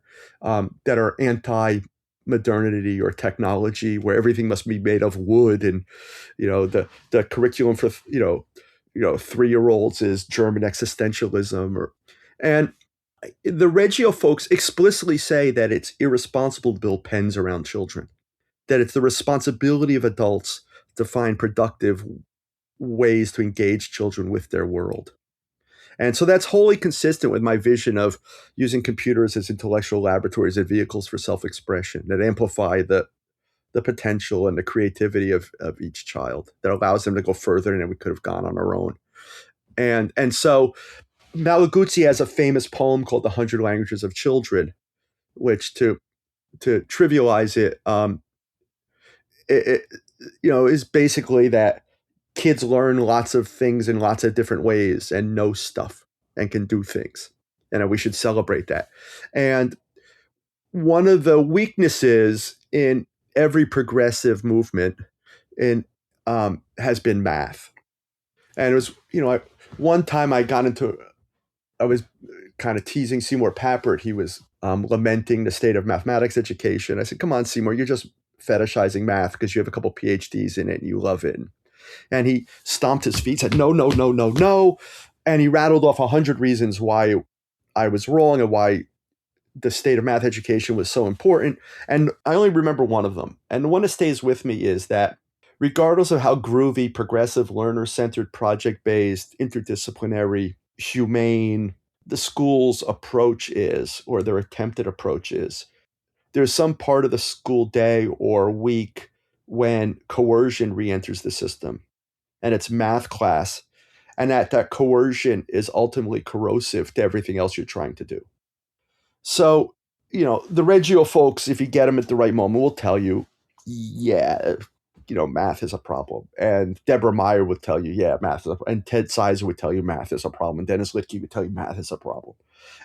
are anti-modernity or technology, where everything must be made of wood, and the curriculum for 3-year-olds is German existentialism, and the Reggio folks explicitly say that it's irresponsible to build pens around children, that it's the responsibility of adults to find productive ways to engage children with their world. And so that's wholly consistent with my vision of using computers as intellectual laboratories and vehicles for self-expression that amplify the potential and the creativity of each child, that allows them to go further than we could have gone on our own. And so Malaguzzi has a famous poem called The 100 Languages of Children, which, to trivialize it, is basically that kids learn lots of things in lots of different ways and know stuff and can do things, and we should celebrate that. And one of the weaknesses in every progressive movement has been math. And it was, one time I was kind of teasing Seymour Papert. He was lamenting the state of mathematics education. I said, come on, Seymour, you're just fetishizing math because you have a couple PhDs in it and you love it. And he stomped his feet, said, no, no, no, no, no. And he rattled off 100 reasons why I was wrong and why the state of math education was so important. And I only remember one of them. And the one that stays with me is that regardless of how groovy, progressive, learner-centered, project-based, interdisciplinary, humane the school's approach is, or their attempted approach is, there's some part of the school day or week when coercion re-enters the system, and it's math class, and that coercion is ultimately corrosive to everything else you're trying to do. So, the Reggio folks, if you get them at the right moment, will tell you, yeah, math is a problem. And Deborah Meyer would tell you, yeah, math is a problem. And Ted Sizer would tell you math is a problem. And Dennis Littke would tell you math is a problem.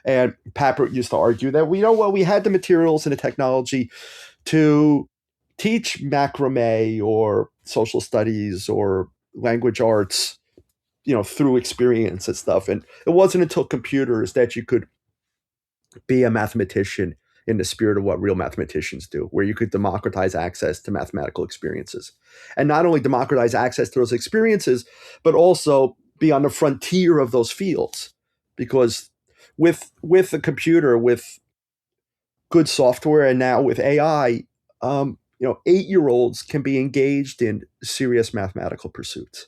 And Papert used to argue that, we had the materials and the technology to teach macrame or social studies or language arts, through experience and stuff. And it wasn't until computers that you could be a mathematician in the spirit of what real mathematicians do, where you could democratize access to mathematical experiences. And not only democratize access to those experiences, but also be on the frontier of those fields. Because with a computer, with good software, and now with AI, 8-year-olds can be engaged in serious mathematical pursuits.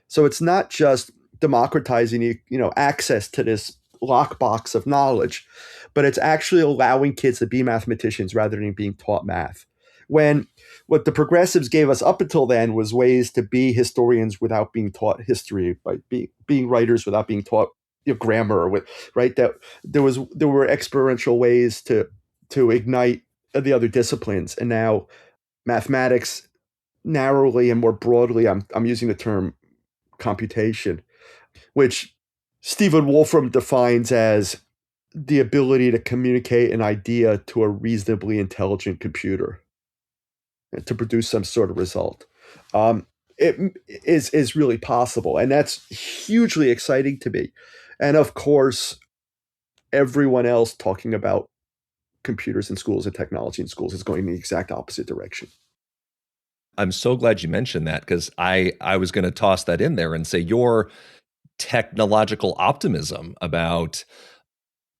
So it's not just democratizing access to this lockbox of knowledge, but it's actually allowing kids to be mathematicians rather than being taught math. When what the progressives gave us up until then was ways to be historians without being taught history, by being writers without being taught grammar, right, that there were experiential ways to ignite the other disciplines. And now mathematics, narrowly and more broadly, I'm using the term computation, which Stephen Wolfram defines as the ability to communicate an idea to a reasonably intelligent computer to produce some sort of result. It is really possible, and that's hugely exciting to me. And of course, everyone else talking about computers in schools and technology in schools is going in the exact opposite direction. I'm so glad you mentioned that, because I was going to toss that in there and say your technological optimism about,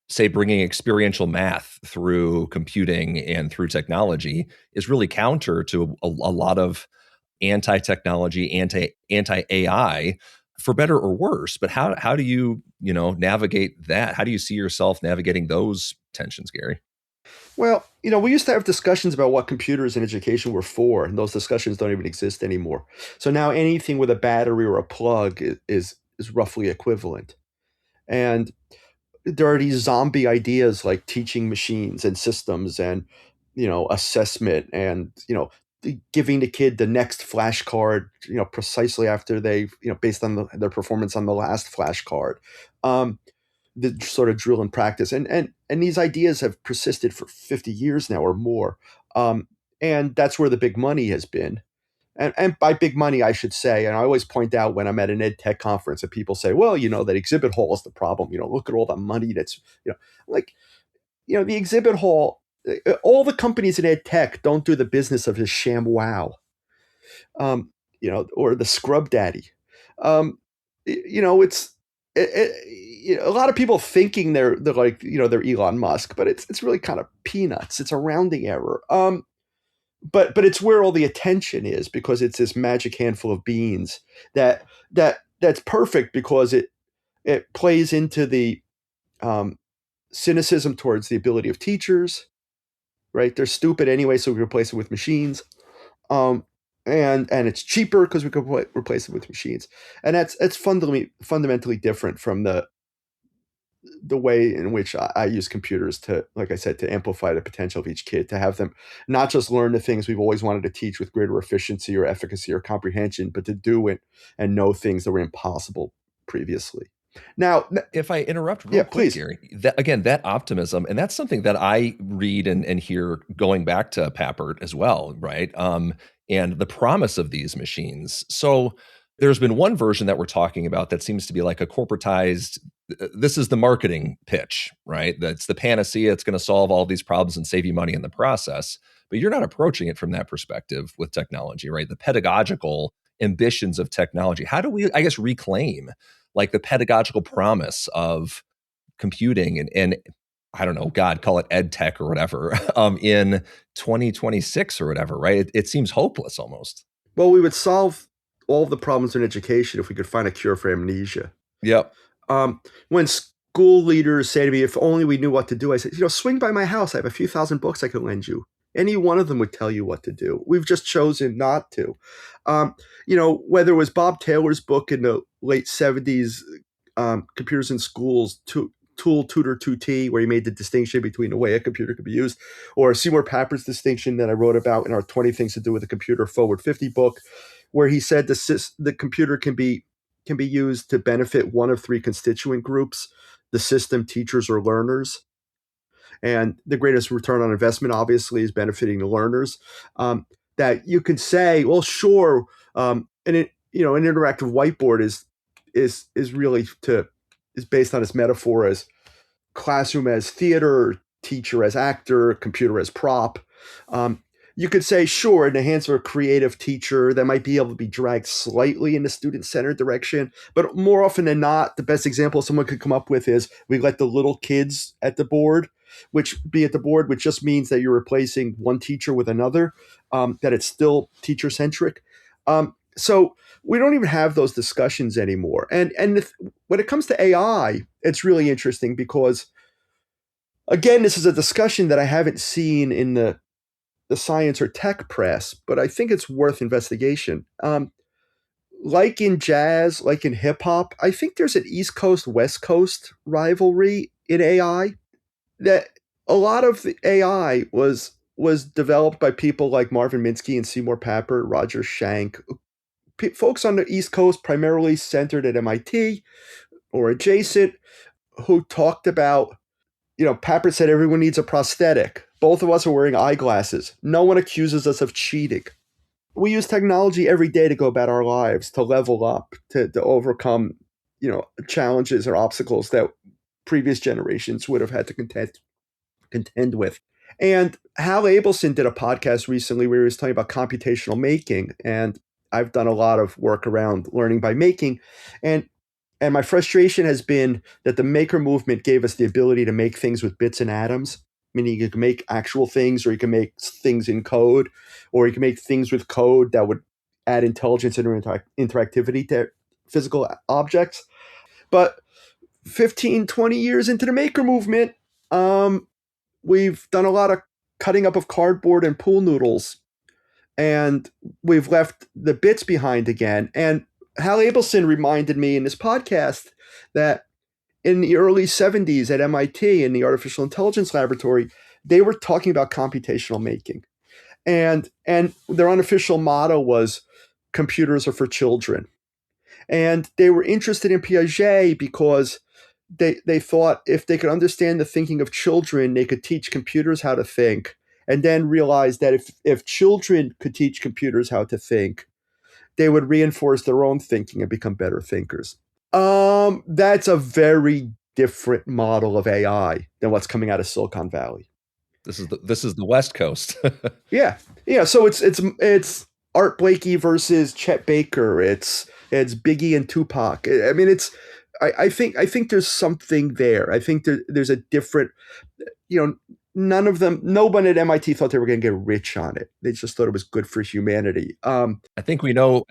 say, bringing experiential math through computing and through technology is really counter to a lot of anti-technology, anti-AI, for better or worse. But how do you navigate that? How do you see yourself navigating those tensions, Gary? Well, we used to have discussions about what computers in education were for, and those discussions don't even exist anymore. So now anything with a battery or a plug is roughly equivalent. And there are these zombie ideas like teaching machines and systems and assessment and giving the kid the next flashcard precisely after they based on their performance on the last flashcard. The sort of drill and practice, and these ideas have persisted for 50 years now or more. And that's where the big money has been. And by big money, I should say, and I always point out when I'm at an ed tech conference and people say, well, that exhibit hall is the problem. Look at all the money that's, like, the exhibit hall, all the companies in ed tech don't do the business of just sham wow, or the scrub daddy. It's a lot of people thinking they're like, they're Elon Musk, but it's really kind of peanuts. It's a rounding error. But it's where all the attention is, because it's this magic handful of beans that's perfect, because it plays into the cynicism towards the ability of teachers. Right? They're stupid anyway, so we replace it with machines. Um, and it's cheaper because we could replace it with machines. And it's fundamentally different from the way in which I use computers to, like I said, to amplify the potential of each kid, to have them not just learn the things we've always wanted to teach with greater efficiency or efficacy or comprehension, but to do it and know things that were impossible previously. Now, if I interrupt real quick, please. Gary, that optimism, and that's something that I read and hear going back to Papert as well, right? And the promise of these machines. So there's been one version that we're talking about that seems to be like a corporatized, this is the marketing pitch, right? That's the panacea. It's going to solve all these problems and save you money in the process. But you're not approaching it from that perspective with technology, right? The pedagogical ambitions of technology. How do we, I guess, reclaim like the pedagogical promise of computing and I don't know, God, call it ed tech or whatever, in 2026 or whatever, right? It seems hopeless almost. Well, we would solve all the problems in education if we could find a cure for amnesia. Yep. When school leaders say to me, if only we knew what to do, I said, swing by my house. I have a few thousand books I could lend you. Any one of them would tell you what to do. We've just chosen not to. Whether it was Bob Taylor's book in the late 70s, Computers in Schools, Tool, Tutor, 2T, where he made the distinction between the way a computer could be used, or Seymour Papert's distinction that I wrote about in our 20 Things to Do with a Computer Forward 50 book, where he said the computer can be used to benefit one of three constituent groups: the system, teachers, or learners. And the greatest return on investment, obviously, is benefiting the learners. That you can say, well, sure, an interactive whiteboard is really is based on its metaphor as classroom as theater, teacher as actor, computer as prop. Um, you could say, sure, in the hands of a creative teacher, that might be able to be dragged slightly in the student-centered direction. But more often than not, the best example someone could come up with is we let the little kids at the board, which just means that you're replacing one teacher with another, that it's still teacher-centric. So we don't even have those discussions anymore. And when it comes to AI, it's really interesting because, again, this is a discussion that I haven't seen in the science or tech press, but I think it's worth investigation. Like in jazz, like in hip hop, I think there's an East Coast, West Coast rivalry in AI. That a lot of the AI was developed by people like Marvin Minsky and Seymour Papert, Roger Schank, folks on the East Coast, primarily centered at MIT or adjacent, who talked about, Papert said everyone needs a prosthetic. Both of us are wearing eyeglasses. No one accuses us of cheating. We use technology every day to go about our lives, to level up, to overcome, challenges or obstacles that previous generations would have had to contend with. And Hal Abelson did a podcast recently where he was talking about computational making, and I've done a lot of work around learning by making, and and my frustration has been that the maker movement gave us the ability to make things with bits and atoms, meaning you can make actual things, or you can make things in code, or you can make things with code that would add intelligence and interactivity to physical objects. But 15, 20 years into the maker movement, we've done a lot of cutting up of cardboard and pool noodles, and we've left the bits behind again. And Hal Abelson reminded me in this podcast that in the early 70s at MIT in the Artificial Intelligence Laboratory, they were talking about computational making. And their unofficial motto was computers are for children. And they were interested in Piaget because they thought if they could understand the thinking of children, they could teach computers how to think, and then realized that if children could teach computers how to think, they would reinforce their own thinking and become better thinkers. That's a very different model of AI than what's coming out of Silicon Valley. This is the West Coast. Yeah, yeah. So it's Art Blakey versus Chet Baker. It's Biggie and Tupac. I mean, I think there's something there. I think there's a different, no one at MIT thought they were going to get rich on it. They just thought it was good for humanity. I think we know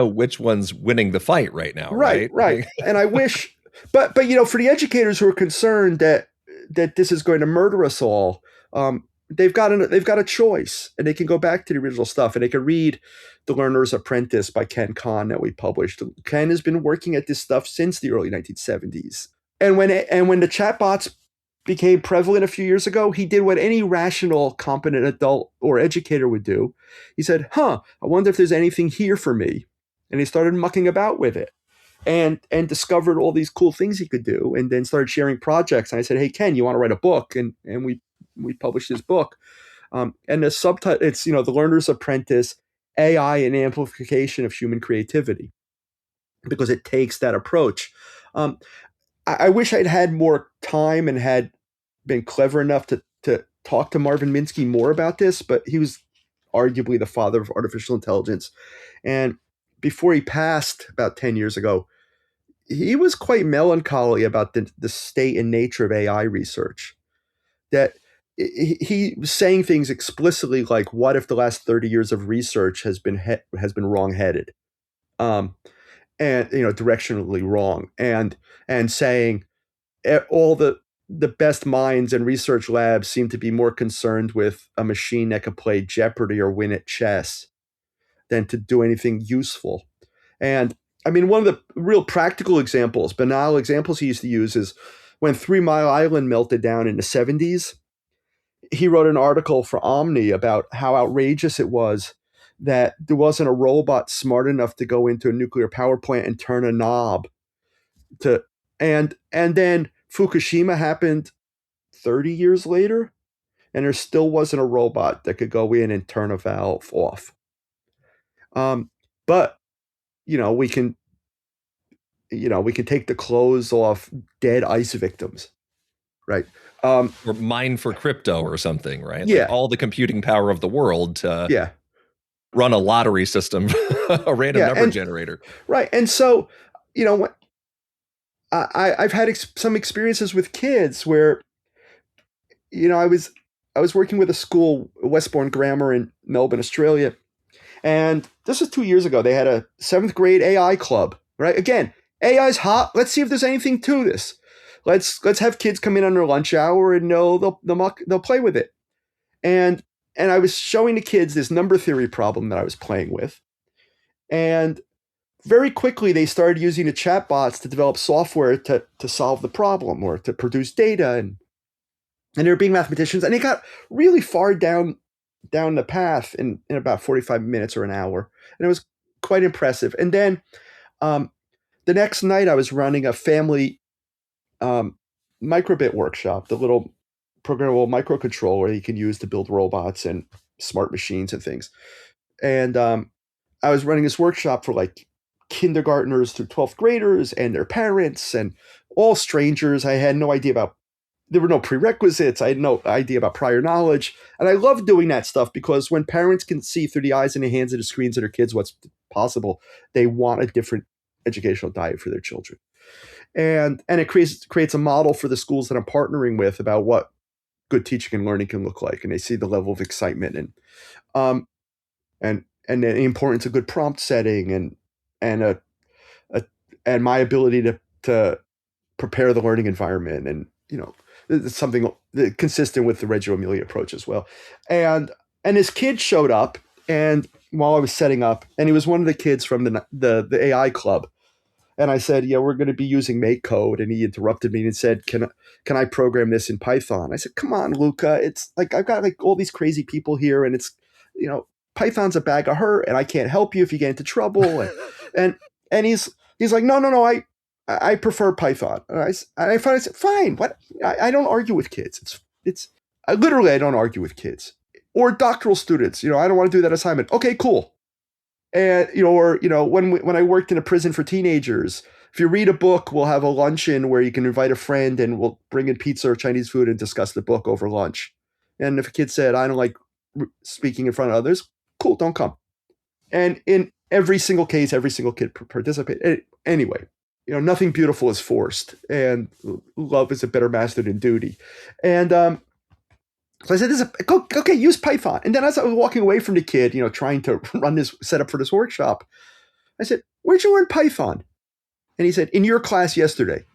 which one's winning the fight right now, Right, right? right. And I wish, but for the educators who are concerned that this is going to murder us all, they've got a choice, and they can go back to the original stuff, and they can read The Learner's Apprentice by Ken Kahn that we published. Ken has been working at this stuff since the early 1970s. And when the chatbots became prevalent a few years ago, he did what any rational, competent adult or educator would do. He said, I wonder if there's anything here for me. And he started mucking about with it, and discovered all these cool things he could do, and then started sharing projects. And I said, hey, Ken, you want to write a book? And we published his book. And the subtitle, it's, The Learner's Apprentice, AI and Amplification of Human Creativity, because it takes that approach. I wish I'd had more time and had been clever enough to talk to Marvin Minsky more about this, but he was arguably the father of artificial intelligence. And before he passed about 10 years ago, he was quite melancholy about the state and nature of AI research. That he was saying things explicitly like, "What if the last 30 years of research has been wrong-headed, um, and directionally wrong, and saying all the best minds and research labs seem to be more concerned with a machine that could play Jeopardy or win at chess than to do anything useful." And I mean, one of the real practical examples, banal examples he used to use is when 3 Mile Island melted down in the 70s. He wrote an article for Omni about how outrageous it was that there wasn't a robot smart enough to go into a nuclear power plant and turn a knob to and then Fukushima happened 30 years later, and there still wasn't a robot that could go in and turn a valve off. But you know, we can, we can take the clothes off dead ICE victims, right? Or mine for crypto or something, right? Like Yeah, all the computing power of the world to yeah, run a lottery system, a random yeah, number and generator. right, and so, when I've had some experiences with kids where, I was working with a school, Westbourne Grammar in Melbourne, Australia, and this was 2 years ago. They had a seventh grade AI club, right? Again, AI's hot. Let's see if there's anything to this. Let's have kids come in on their lunch hour and they'll play with it. And and I was showing the kids this number theory problem that I was playing with, and very quickly they started using the chatbots to develop software to solve the problem or to produce data, and they were being mathematicians, and they got really far down the path in about 45 minutes or an hour, and it was quite impressive. And then um, the next night I was running a family um, microbit workshop, the little programmable microcontroller you can use to build robots and smart machines and things. And I was running this workshop for like kindergartners through 12th graders and their parents and all strangers. I had no idea about, there were no prerequisites. I had no idea about prior knowledge. And I love doing that stuff because when parents can see through the eyes and the hands of the screens of their kids what's possible, they want a different educational diet for their children. And it creates a model for the schools that I'm partnering with about what good teaching and learning can look like. And they see the level of excitement um and the importance of good prompt setting and a and my ability to prepare the learning environment, and it's something consistent with the Reggio Emilia approach as well. And his kid showed up, and while I was setting up, and he was one of the kids from the AI club, and I said, yeah, we're going to be using make code, and he interrupted me and said, can I program this in Python? I said, come on, Luca, it's like I've got like all these crazy people here, and it's Python's a bag of hurt, and I can't help you if you get into trouble. And and he's like, no, I prefer Python. And I said, fine. What? I don't argue with kids. Literally I don't argue with kids or doctoral students. I don't want to do that assignment. Okay, cool. And when I worked in a prison for teenagers, if you read a book, we'll have a luncheon where you can invite a friend and we'll bring in pizza or Chinese food and discuss the book over lunch. And if a kid said, I don't like speaking in front of others, cool, don't come. And in every single case, every single kid participated. Anyway, nothing beautiful is forced, and love is a better master than duty. And so I said, okay, use Python. And then as I was walking away from the kid, trying to run this setup for this workshop, I said, where'd you learn Python? And he said, in your class yesterday.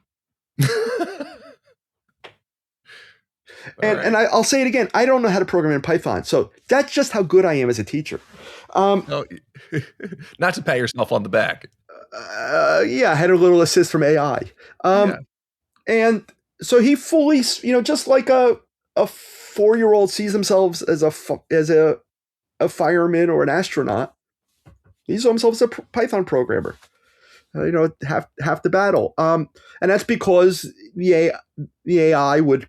And I'll say it again. I don't know how to program in Python. So that's just how good I am as a teacher. No, not to pat yourself on the back. Yeah, I had a little assist from AI. Yeah. And so he fully, just like a 4-year-old sees themselves as a fireman or an astronaut, he saw himself as a Python programmer. Half the battle. And that's because the AI would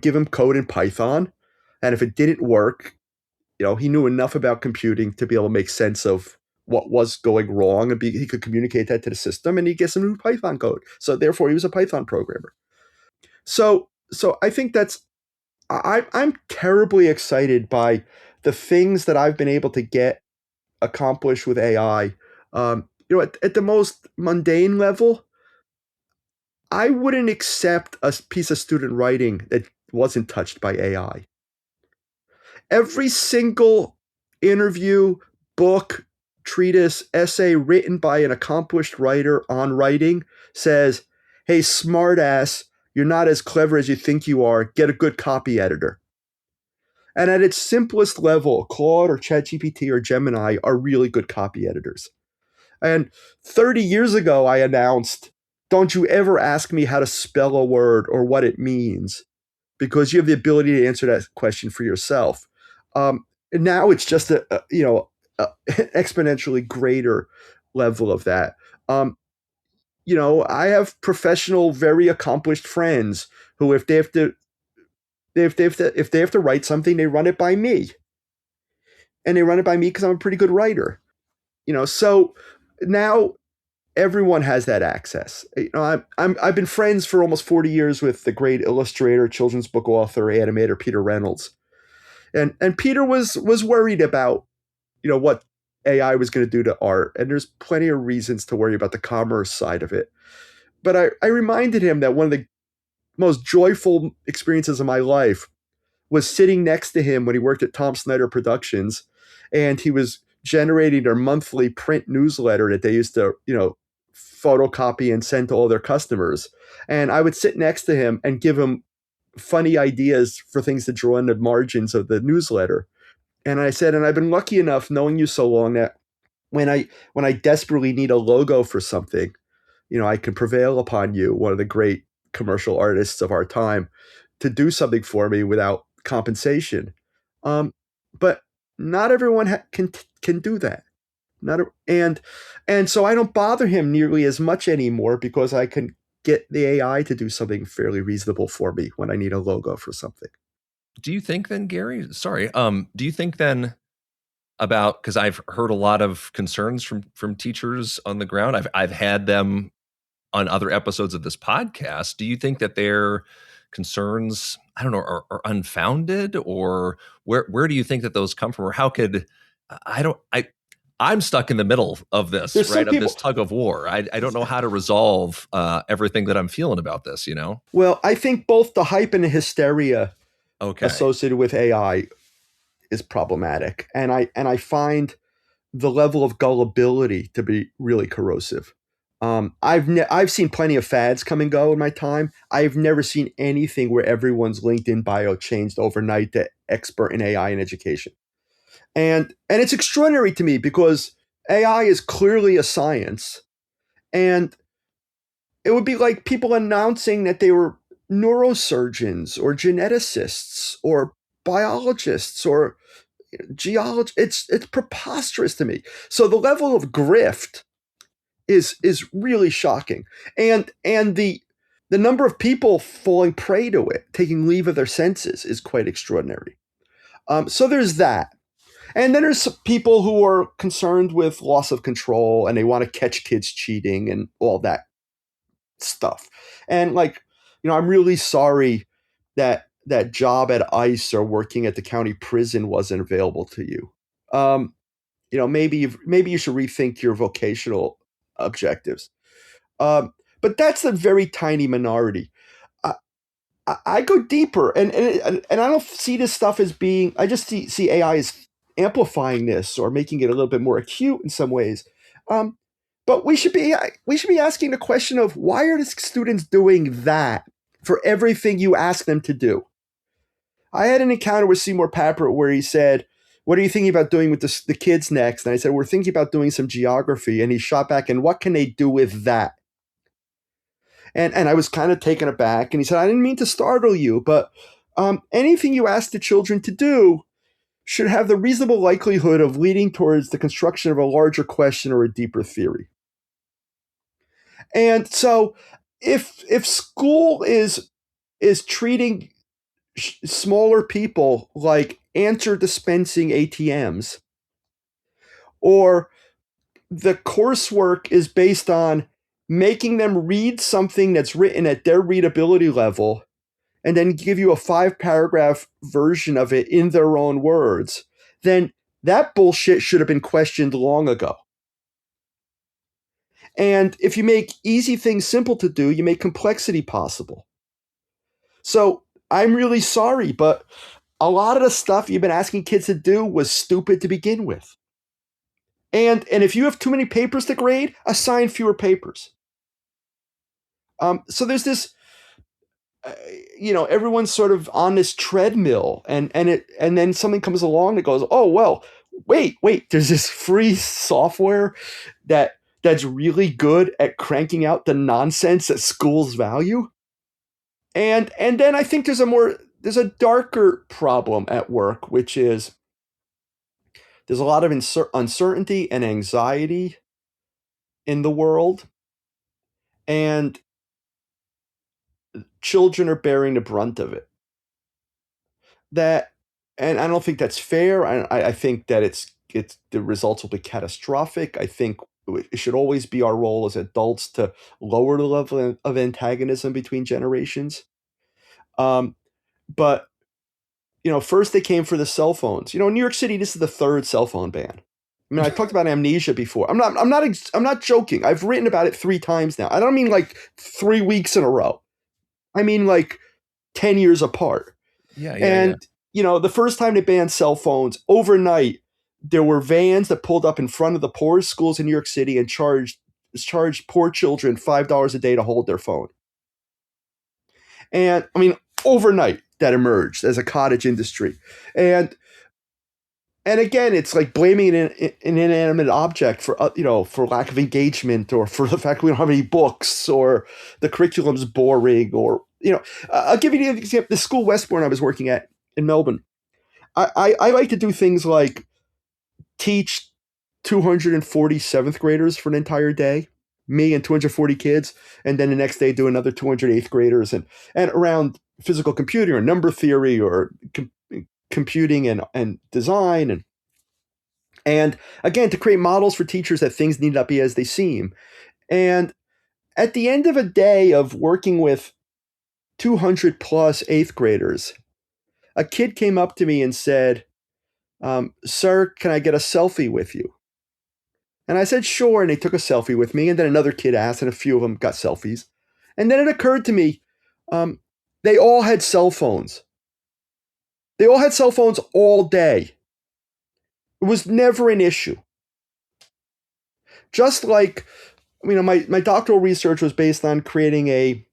give him code in Python, and if it didn't work, he knew enough about computing to be able to make sense of what was going wrong, and he could communicate that to the system, and he gets some new Python code. So therefore, he was a Python programmer. So I think I'm terribly excited by the things that I've been able to get accomplished with AI. At the most mundane level, I wouldn't accept a piece of student writing that wasn't touched by AI. Every single interview, book, treatise, essay written by an accomplished writer on writing says, hey, smartass, you're not as clever as you think you are. Get a good copy editor. And at its simplest level, Claude or ChatGPT or Gemini are really good copy editors. And 30 years ago, I announced, don't you ever ask me how to spell a word or what it means, because you have the ability to answer that question for yourself. And now it's just a exponentially greater level of that. I have professional, very accomplished friends who, if they have to write something, they run it by me, and they run it by me because I'm a pretty good writer. So now everyone has that access. I've been friends for almost 40 years with the great illustrator, children's book author, animator Peter Reynolds, and Peter was worried about what AI was going to do to art, and there's plenty of reasons to worry about the commerce side of it. But I reminded him that one of the most joyful experiences of my life was sitting next to him when he worked at Tom Snyder Productions, and he was generating their monthly print newsletter that they used to, photocopy and send to all their customers. And I would sit next to him and give him funny ideas for things to draw in the margins of the newsletter. And I said, and I've been lucky enough knowing you so long that when I desperately need a logo for something, I can prevail upon you, one of the great commercial artists of our time, to do something for me without compensation. But not everyone can do that. Not a, and so I don't bother him nearly as much anymore because I can get the AI to do something fairly reasonable for me when I need a logo for something. Do you think then, Gary? Sorry. Do you think then about, because I've heard a lot of concerns from teachers on the ground. I've had them on other episodes of this podcast. Do you think that their concerns, I don't know, are unfounded, or where do you think that those come from, or how could I'm stuck in the middle of this, There's right? some Of people. this tug of war. I don't know how to resolve everything that I'm feeling about this. Well, I think both the hype and the hysteria Okay. associated with AI is problematic, and I find the level of gullibility to be really corrosive. I've seen plenty of fads come and go in my time. I've never seen anything where everyone's LinkedIn bio changed overnight to expert in AI and education, and it's extraordinary to me because AI is clearly a science, and it would be like people announcing that they were neurosurgeons or geneticists or biologists or geology. It's preposterous to me. So the level of grift is really shocking, and the number of people falling prey to it, taking leave of their senses, is quite extraordinary. So there's that, and then there's people who are concerned with loss of control and they want to catch kids cheating and all that stuff. And I'm really sorry that job at ICE or working at the county prison wasn't available to you. Maybe you should rethink your vocational objectives. But that's a very tiny minority. I, I go deeper, and I don't see this stuff as being. I just see AI as amplifying this or making it a little bit more acute in some ways. Um, but we should be asking the question of why are the students doing that for everything you ask them to do. I had an encounter with Seymour Papert where he said, "What are you thinking about doing with the kids next?" And I said, "We're thinking about doing some geography." And he shot back, "And what can they do with that?" And I was kind of taken aback. And he said, "I didn't mean to startle you, but anything you ask the children to do should have the reasonable likelihood of leading towards the construction of a larger question or a deeper theory." And so, if school is treating smaller people like answer dispensing ATMs, or the coursework is based on making them read something that's written at their readability level and then give you a 5-paragraph version of it in their own words, then that bullshit should have been questioned long ago. And if you make easy things simple to do, you make complexity possible. So I'm really sorry, but a lot of the stuff you've been asking kids to do was stupid to begin with. And if you have too many papers to grade, assign fewer papers. So there's this, everyone's sort of on this treadmill, and then something comes along that goes, oh well, wait, there's this free software that's really good at cranking out the nonsense that schools value. And then I think there's a darker problem at work, which is there's a lot of uncertainty and anxiety in the world, and children are bearing the brunt of it. That, and I don't think that's fair. I think that it's the results will be catastrophic. I think it should always be our role as adults to lower the level of antagonism between generations. Um, but first they came for the cell phones. In New York City, this is the third cell phone ban. I mean, I talked about amnesia before. I'm not joking. I've written about it 3 times now. I don't mean like 3 weeks in a row. I mean like 10 years apart. Yeah. And the first time they banned cell phones, overnight there were vans that pulled up in front of the poorest schools in New York City and charged poor children $5 a day to hold their phone. And I mean, overnight that emerged as a cottage industry. And again, it's like blaming an inanimate object for for lack of engagement, or for the fact we don't have any books, or the curriculum's boring, or I'll give you an example. The school Westbourne I was working at in Melbourne, I like to do things like teach 240 seventh graders for an entire day, me and 240 kids, and then the next day do another 200 eighth graders, and around physical computing or number theory or computing and design, and again, to create models for teachers that things need not be as they seem. And at the end of a day of working with 200 plus eighth graders, a kid came up to me and said, "Sir, can I get a selfie with you?" And I said, "Sure." And they took a selfie with me. And then another kid asked, and a few of them got selfies. And then it occurred to me, they all had cell phones. They all had cell phones all day. It was never an issue. Just like, my doctoral research was based on creating a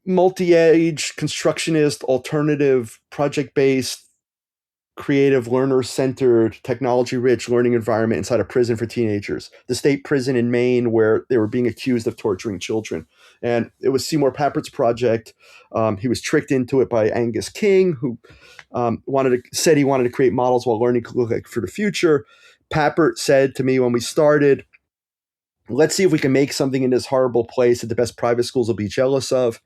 multi-age, constructionist, alternative, project-based, creative, learner-centered, technology-rich learning environment inside a prison for teenagers, the state prison in Maine, where they were being accused of torturing children. And it was Seymour Papert's project. He was tricked into it by Angus King, who said he wanted to create models while learning could look like for the future. Papert said to me when we started, "Let's see if we can make something in this horrible place that the best private schools will be jealous of."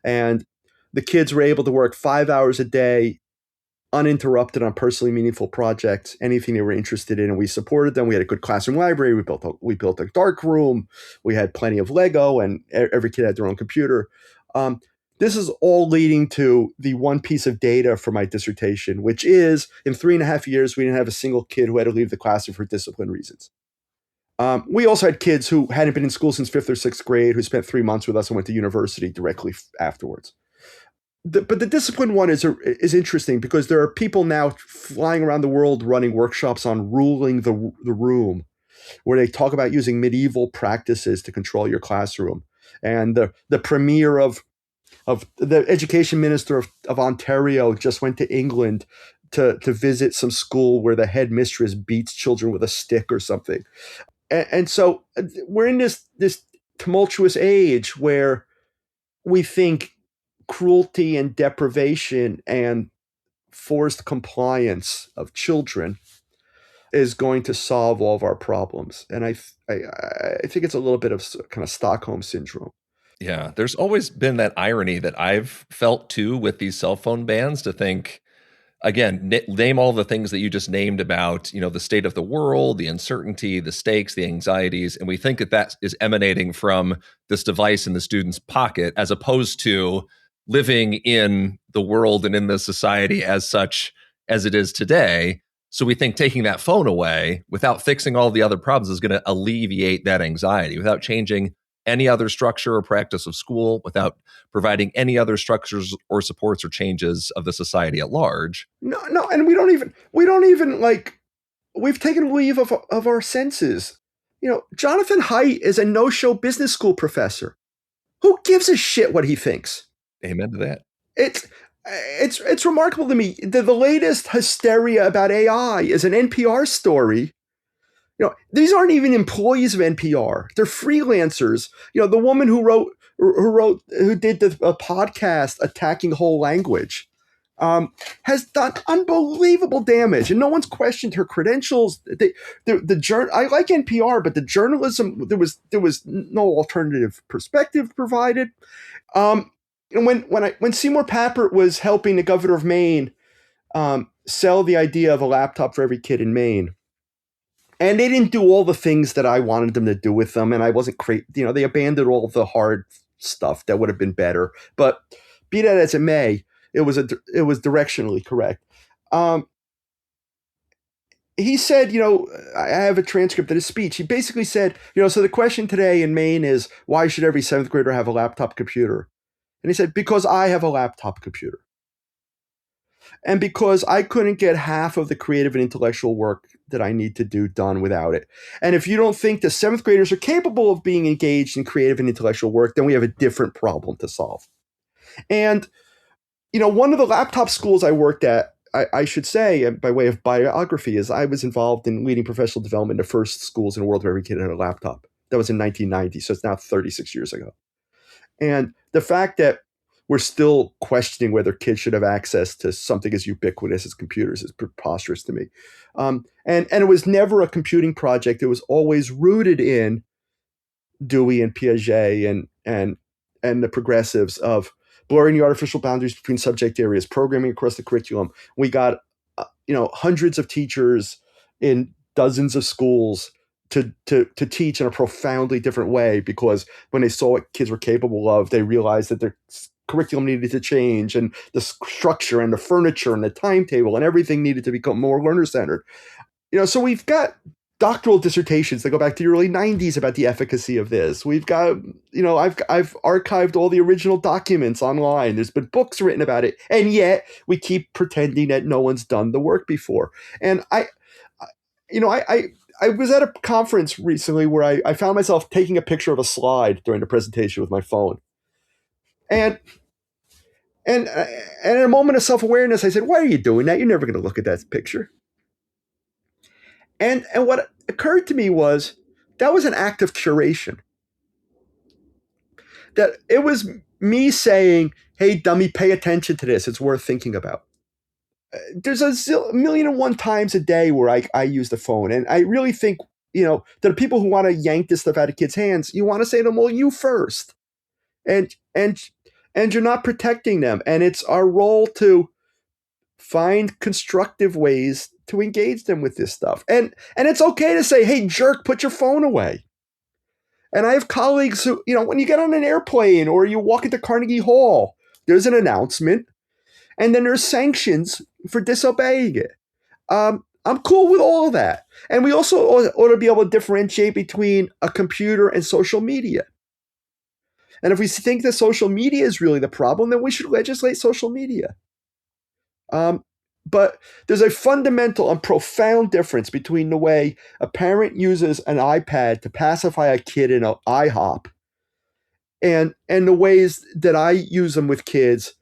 And the kids were able to work 5 hours a day, uninterrupted, on personally meaningful projects, anything they were interested in, and we supported them. We had a good classroom library. We built a dark room. We had plenty of Lego, and every kid had their own computer. This is all leading to the one piece of data for my dissertation, which is in 3.5 years, we didn't have a single kid who had to leave the classroom for discipline reasons. We also had kids who hadn't been in school since 5th or 6th grade, who spent 3 months with us and went to university directly afterwards. But the discipline one is interesting because there are people now flying around the world running workshops on ruling the room, where they talk about using medieval practices to control your classroom. And the premier of the education minister of Ontario just went to England to visit some school where the headmistress beats children with a stick or something. And so we're in this tumultuous age where we think cruelty and deprivation and forced compliance of children is going to solve all of our problems. And I think it's a little bit of kind of Stockholm syndrome. Yeah, there's always been that irony that I've felt too with these cell phone bans, to think, again, name all the things that you just named about, the state of the world, the uncertainty, the stakes, the anxieties, and we think that is emanating from this device in the student's pocket, as opposed to living in the world and in the society as such as it is today. So we think taking that phone away without fixing all the other problems is going to alleviate that anxiety, without changing any other structure or practice of school, without providing any other structures or supports or changes of the society at large. No, and we don't even like, we've taken leave of our senses. Jonathan Haidt is a no-show business school professor. Who gives a shit what he thinks? Amen to that. It's remarkable to me. The latest hysteria about AI is an NPR story. These aren't even employees of NPR. They're freelancers. The woman who did the podcast attacking whole language has done unbelievable damage, and no one's questioned her credentials. I like NPR, but the journalism, there was no alternative perspective provided. And when Seymour Papert was helping the governor of Maine sell the idea of a laptop for every kid in Maine, And they didn't do all the things that I wanted them to do with them, and I wasn't they abandoned all the hard stuff that would have been better. But be that as it may, it was directionally correct. He said, I have a transcript of his speech. He basically said, so the question today in Maine is, why should every seventh grader have a laptop computer? And he said, because I have a laptop computer. And because I couldn't get half of the creative and intellectual work that I need to do done without it. And if you don't think the seventh graders are capable of being engaged in creative and intellectual work, then we have a different problem to solve. And, one of the laptop schools I worked at, I should say, by way of biography, is I was involved in leading professional development in the first schools in the world where every kid had a laptop. That was in 1990, so it's now 36 years ago. And the fact that we're still questioning whether kids should have access to something as ubiquitous as computers is preposterous to me. And it was never a computing project. It was always rooted in Dewey and Piaget and the progressives of blurring the artificial boundaries between subject areas, programming across the curriculum. We got hundreds of teachers in dozens of schools to teach in a profoundly different way, because when they saw what kids were capable of, they realized that their curriculum needed to change, and the structure and the furniture and the timetable and everything needed to become more learner-centered. So we've got doctoral dissertations that go back to the early 90s about the efficacy of this. We've got, I've archived all the original documents online. There's been books written about it. And yet we keep pretending that no one's done the work before. And I was at a conference recently where I found myself taking a picture of a slide during the presentation with my phone. And in a moment of self-awareness, I said, why are you doing that? You're never going to look at that picture. And what occurred to me was that was an act of curation. That it was me saying, hey, dummy, pay attention to this. It's worth thinking about. There's a million and one times a day where I use the phone. And I really think, there are people who want to yank this stuff out of kids' hands. You want to say to them, well, you first. And you're not protecting them. And it's our role to find constructive ways to engage them with this stuff. And it's okay to say, hey, jerk, put your phone away. And I have colleagues who, when you get on an airplane or you walk into Carnegie Hall, there's an announcement, and then there's sanctions for disobeying it. I'm cool with all of that. And we also ought to be able to differentiate between a computer and social media. And if we think that social media is really the problem, then we should legislate social media. But there's a fundamental and profound difference between the way a parent uses an iPad to pacify a kid in an IHOP and the ways that I use them with kids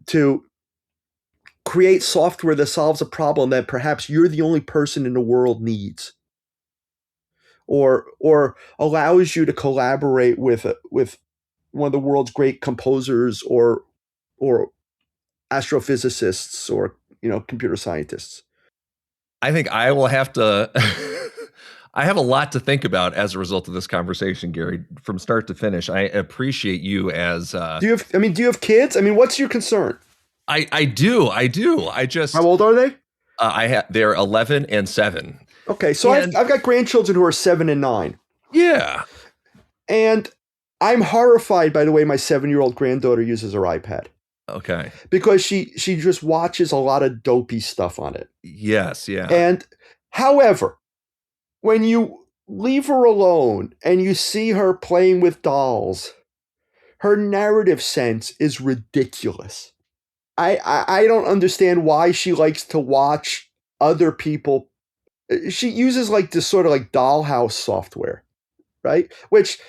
to create software that solves a problem that perhaps you're the only person in the world needs, or allows you to collaborate with one of the world's great composers or astrophysicists or computer scientists. I think I will have to I have a lot to think about as a result of this conversation, Gary, from start to finish. I appreciate you as do you have kids? What's your concern? I do. How old are they? They're 11 and 7. Okay, so I've got grandchildren who are 7 and 9. Yeah. And I'm horrified by the way my 7-year-old granddaughter uses her iPad. Okay. Because she just watches a lot of dopey stuff on it. Yes, yeah. And however, when you leave her alone and you see her playing with dolls, her narrative sense is ridiculous. I don't understand why she likes to watch other people. She uses this sort of dollhouse software, right? Which,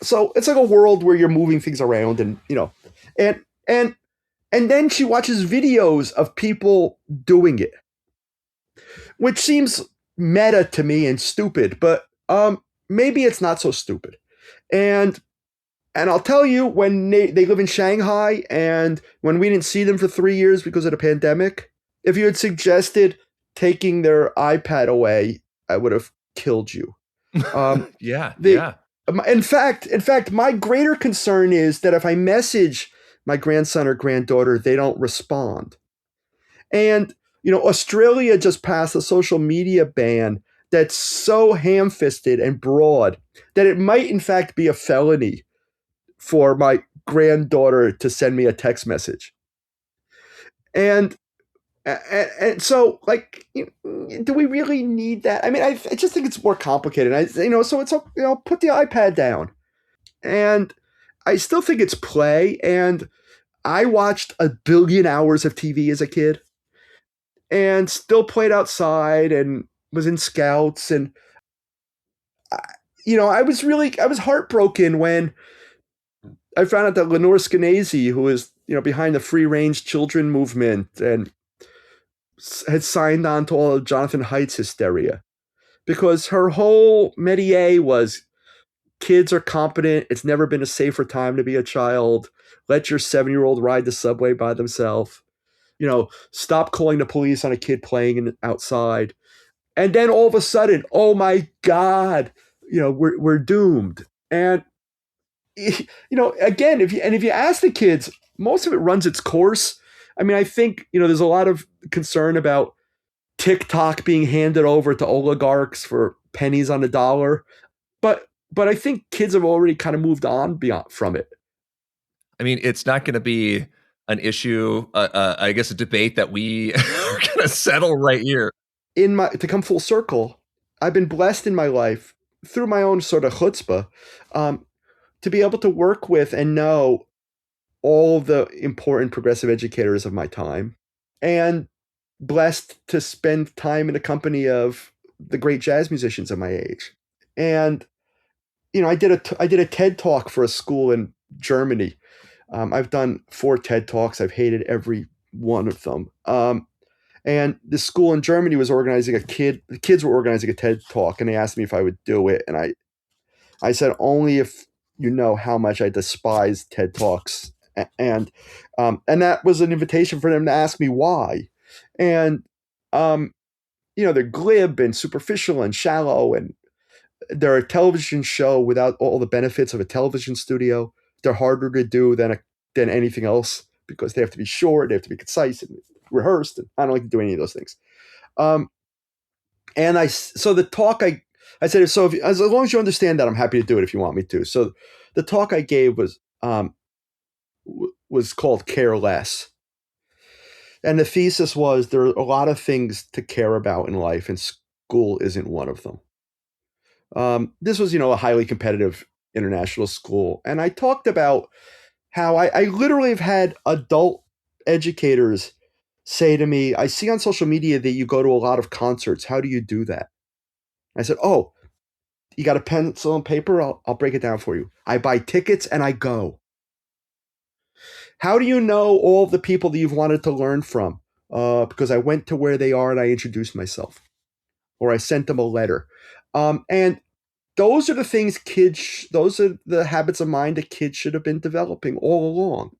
so it's like a world where you're moving things around and then she watches videos of people doing it, which seems meta to me and stupid, but maybe it's not so stupid. And I'll tell you, when they live in Shanghai, and when we didn't see them for 3 years because of the pandemic, if you had suggested taking their iPad away, I would have killed you. Yeah. In fact, my greater concern is that if I message my grandson or granddaughter, they don't respond. And, Australia just passed a social media ban that's so ham-fisted and broad that it might in fact be a felony for my granddaughter to send me a text message. And so, like, do we really need that? I mean, I just think it's more complicated. So it's, put the iPad down. And I still think it's play. And I watched a billion hours of TV as a kid and still played outside and was in scouts. And, I was heartbroken when I found out that Lenore Skenazy, who is, behind the free range children movement and had signed on to all of Jonathan Haidt's hysteria, because her whole métier was kids are competent. It's never been a safer time to be a child. Let your 7-year-old ride the subway by themselves. Stop calling the police on a kid playing outside. And then all of a sudden, oh my God, we're doomed. And again, if you ask the kids, most of it runs its course. I mean, I think there's a lot of concern about TikTok being handed over to oligarchs for pennies on the dollar, but I think kids have already kind of moved on beyond from it. I mean, it's not going to be an issue, I guess, a debate that we are going to settle right here. To come full circle, I've been blessed in my life through my own sort of chutzpah to be able to work with and know all the important progressive educators of my time, and blessed to spend time in the company of the great jazz musicians of my age. And I did a TED talk for a school in Germany. I've done 4 TED talks. I've hated every one of them. And the school in Germany was organizing the kids were organizing a TED talk, and they asked me if I would do it. And I said, only if you know how much I despise TED talks. And that was an invitation for them to ask me why. And, they're glib and superficial and shallow, and they're a television show without all the benefits of a television studio. They're harder to do than anything else, because they have to be short, they have to be concise and rehearsed. And I don't like to do any of those things. So the talk I said, so as long as you understand that, I'm happy to do it if you want me to. So the talk I gave was called Care Less. And the thesis was there are a lot of things to care about in life, and school isn't one of them. This was, a highly competitive international school. And I talked about how I literally have had adult educators say to me, I see on social media that you go to a lot of concerts. How do you do that? I said, oh, you got a pencil and paper? I'll break it down for you. I buy tickets and I go. How do you know all the people that you've wanted to learn from? Because I went to where they are and I introduced myself, or I sent them a letter. And those are the things those are the habits of mind that kids should have been developing all along.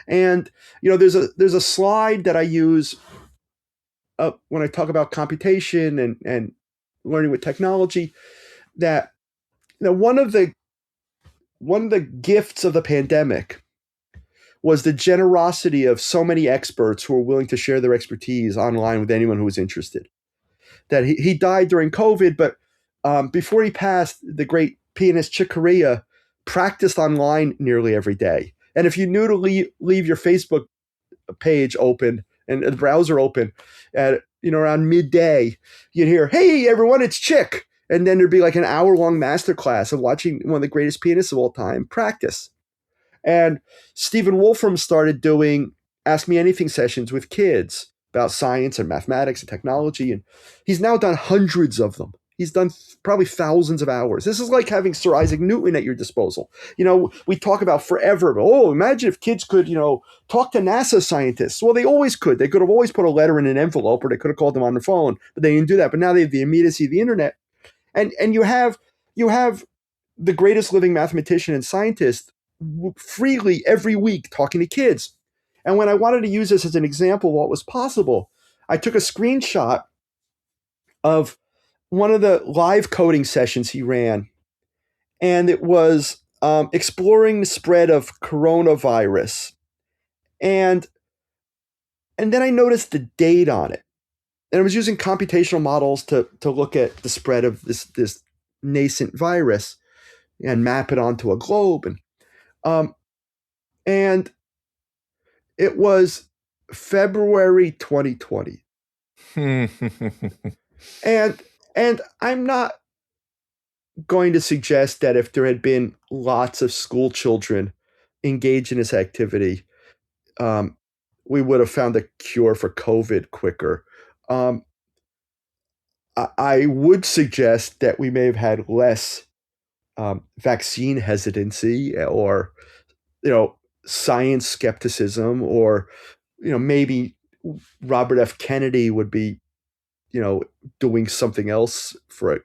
And, there's a slide that I use when I talk about computation and learning with technology, that, one of the gifts of the pandemic was the generosity of so many experts who were willing to share their expertise online with anyone who was interested. That he died during COVID, but before he passed, the great pianist Chick Corea practiced online nearly every day. And if you knew to leave your Facebook page open and the browser open at around midday, you'd hear, "Hey everyone, it's Chick," and then there'd be like an hour-long masterclass of watching one of the greatest pianists of all time practice. And Stephen Wolfram started doing Ask Me Anything sessions with kids about science and mathematics and technology. And he's now done hundreds of them. He's done probably thousands of hours. This is like having Sir Isaac Newton at your disposal. We talk about forever, but imagine if kids could, talk to NASA scientists. Well, they always could. They could have always put a letter in an envelope, or they could have called them on the phone, but they didn't do that. But now they have the immediacy of the internet. And you have the greatest living mathematician and scientist freely every week talking to kids. And when I wanted to use this as an example of what was possible, I took a screenshot of one of the live coding sessions he ran, and it was exploring the spread of coronavirus. And then I noticed the date on it. and it was using computational models to look at the spread of this nascent virus and map it onto a globe. Um, and it was February 2020. And I'm not going to suggest that if there had been lots of school children engaged in this activity, um, we would have found a cure for COVID quicker. Um, I would suggest that we may have had less vaccine hesitancy, or science skepticism, or maybe Robert F. Kennedy would be you know doing something else for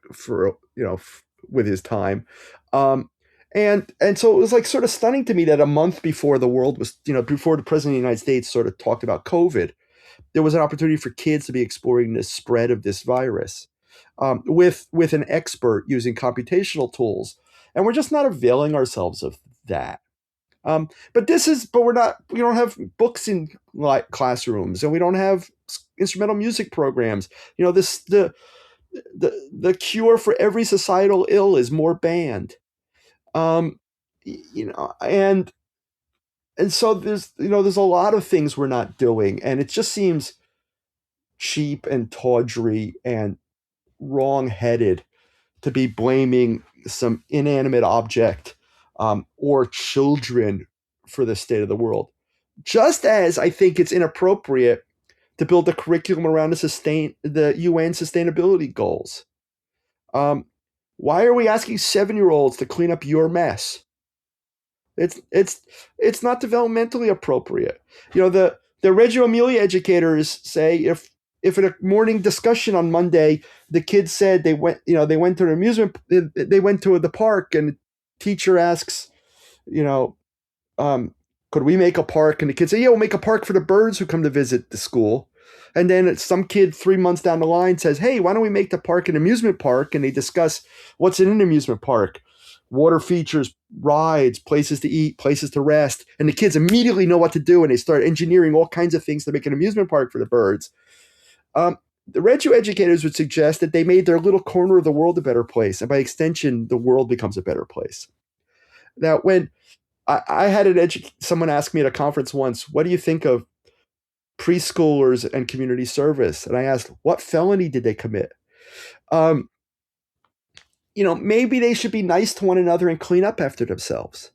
with his time. um and so it was like sort of stunning to me that a month before the world was, before the president of the United States sort of talked about COVID, there was an opportunity for kids to be exploring the spread of this virus, with an expert using computational tools, and we're just not availing ourselves of that. But we don't have books in like classrooms, and we don't have instrumental music programs. The cure for every societal ill is more band. Um, and so there's a lot of things we're not doing, and it just seems cheap and tawdry and wrong-headed to be blaming some inanimate object, or children, for the state of the world. Just as I think it's inappropriate to build a curriculum around the UN sustainability goals. Um, why are we asking 7-year-olds to clean up your mess? It's not developmentally appropriate. The Reggio Emilia educators say, if in a morning discussion on Monday the kids said they went to an amusement, they went to the park, and the teacher asks, you know um, could we make a park? And the kids say, yeah, we'll make a park for the birds who come to visit the school. And then some kid 3 months down the line says, hey, why don't we make the park an amusement park? And they discuss what's in an amusement park: water features, rides, places to eat, places to rest. And the kids immediately know what to do, and they start engineering all kinds of things to make an amusement park for the birds. The Reggio educators would suggest that they made their little corner of the world a better place, and by extension, the world becomes a better place. Now, when I had someone ask me at a conference once, what do you think of preschoolers and community service? And I asked, what felony did they commit? Um, maybe they should be nice to one another and clean up after themselves.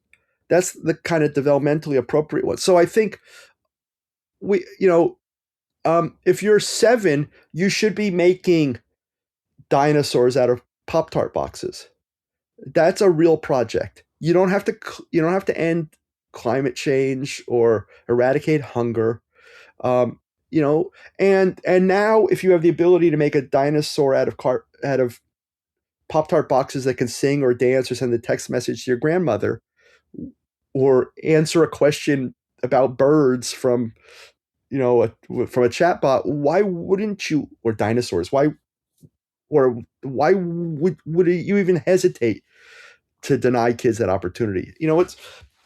That's the kind of developmentally appropriate one. So I think if you're 7, you should be making dinosaurs out of Pop-Tart boxes. That's a real project. You don't have to end climate change or eradicate hunger. Um, and now if you have the ability to make a dinosaur out of Pop-Tart boxes that can sing or dance or send a text message to your grandmother, or answer a question about birds from from a chatbot, why wouldn't you? Or dinosaurs, why would you even hesitate to deny kids that opportunity?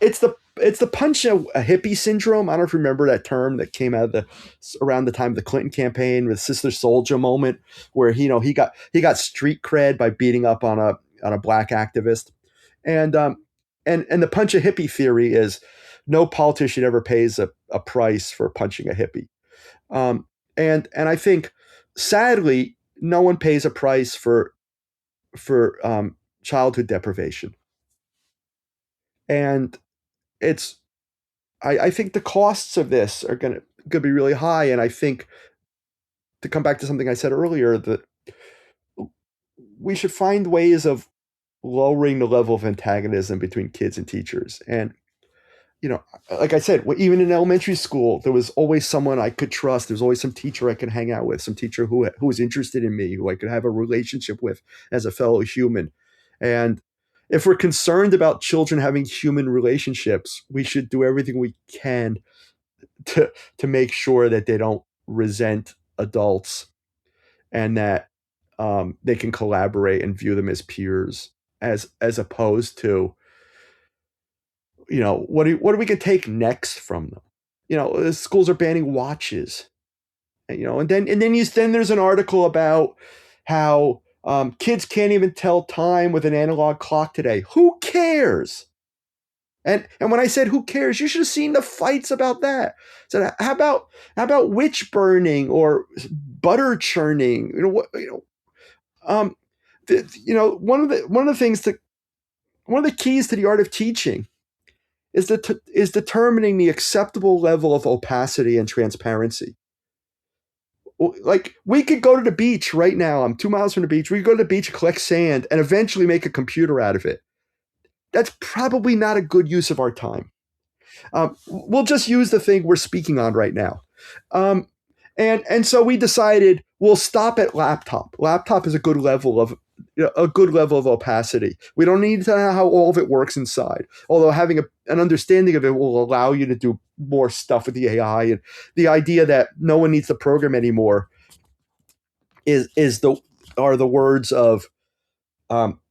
It's the punch a hippie syndrome. I don't know if you remember that term that came out of around the time of the Clinton campaign, with Sister Souljah moment, where he got street cred by beating up on a black activist. And um and and the punch a hippie theory is no politician ever pays a price for punching a hippie. And I think, sadly, no one pays a price for childhood deprivation. And it's I think the costs of this are going to be really high. And I think, to come back to something I said earlier, that we should find ways of lowering the level of antagonism between kids and teachers. And like I said, even in elementary school, there was always someone I could trust. There was always some teacher I could hang out with, some teacher who was interested in me, who I could have a relationship with as a fellow human. And if we're concerned about children having human relationships, we should do everything we can to make sure that they don't resent adults, and that they can collaborate and view them as peers, as opposed to what are we going to take next from them. Schools are banning watches, And then there's an article about how kids can't even tell time with an analog clock today. Who cares? And when I said who cares, you should have seen the fights about that. So how about witch burning or butter churning? One of the keys to the art of teaching is determining the acceptable level of opacity and transparency. Like, we could go to the beach right now. I'm 2 miles from the beach. We could go to the beach, collect sand, and eventually make a computer out of it. That's probably not a good use of our time. We'll just use the thing we're speaking on right now. And so we decided we'll stop at laptop. Laptop is a good level of opacity. We don't need to know how all of it works inside. Although having an understanding of it will allow you to do more stuff with the AI. And the idea that no one needs to program anymore are the words of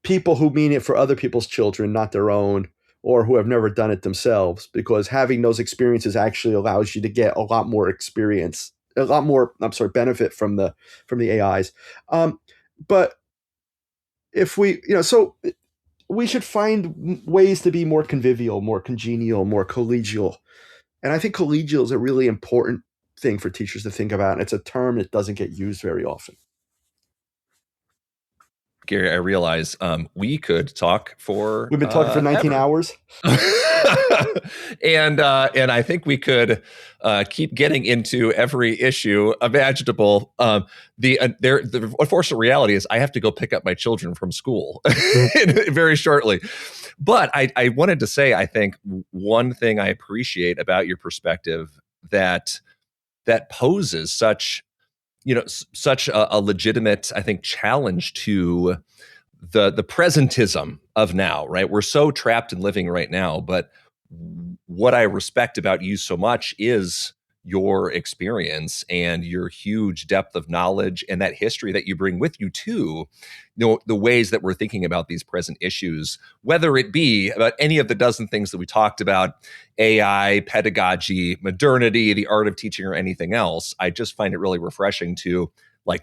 people who mean it for other people's children, not their own, or who have never done it themselves. Because having those experiences actually allows you to get a lot more benefit from the AIs. But if so we should find ways to be more convivial, more congenial, more collegial. And I think collegial is a really important thing for teachers to think about. And it's a term that doesn't get used very often. Gary, I realize we could talk for we've been talking for 19 hours. And I think we could keep getting into every issue imaginable. The unfortunate reality is I have to go pick up my children from school very shortly. But I wanted to say, I think one thing I appreciate about your perspective that poses such a legitimate, I think, challenge to the presentism of now, right? We're so trapped in living right now, but what I respect about you so much is your experience and your huge depth of knowledge and that history that you bring with you too, the ways that we're thinking about these present issues, whether it be about any of the dozen things that we talked about, AI, pedagogy, modernity, the art of teaching, or anything else. I just find it really refreshing to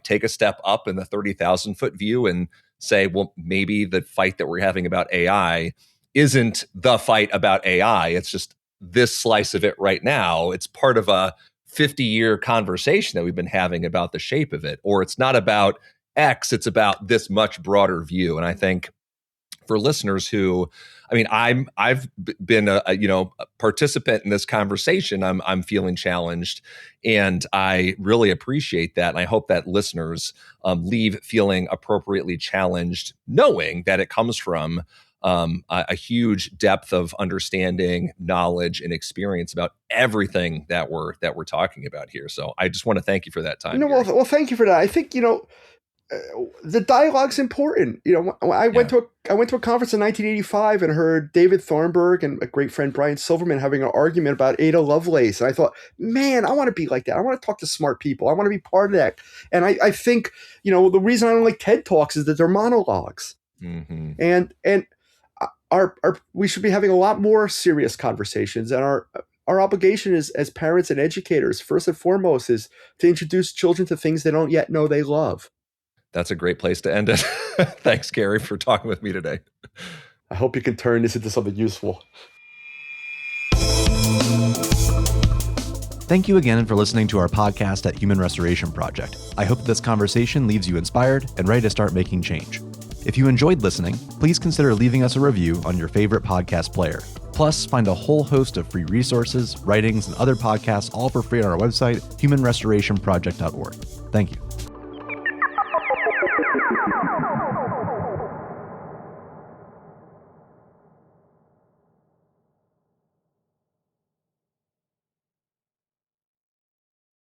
take a step up in the 30,000 foot view and say, well, maybe the fight that we're having about AI isn't the fight about AI. It's just this slice of it right now. It's part of a 50-year conversation that we've been having about the shape of it. Or it's not about X, it's about this much broader view. And I think for listeners who, I've been a participant in this conversation. I'm feeling challenged, and I really appreciate that. And I hope that listeners leave feeling appropriately challenged, knowing that it comes from a huge depth of understanding, knowledge, and experience about everything that we're talking about here. So I just want to thank you for that time. Well, thank you for that. I think the dialogue's important. I went to a conference in 1985 and heard David Thornburg and a great friend Brian Silverman having an argument about Ada Lovelace, and I thought, man, I want to be like that. I want to talk to smart people. I want to be part of that. And I think the reason I don't like TED Talks is that they're monologues. Mm-hmm. And we should be having a lot more serious conversations, and our obligation as parents and educators, first and foremost, is to introduce children to things they don't yet know they love. That's a great place to end it. Thanks, Gary, for talking with me today. I hope you can turn this into something useful. Thank you again for listening to our podcast at Human Restoration Project. I hope this conversation leaves you inspired and ready to start making change. If you enjoyed listening, please consider leaving us a review on your favorite podcast player. Plus, find a whole host of free resources, writings, and other podcasts all for free on our website, humanrestorationproject.org. Thank you.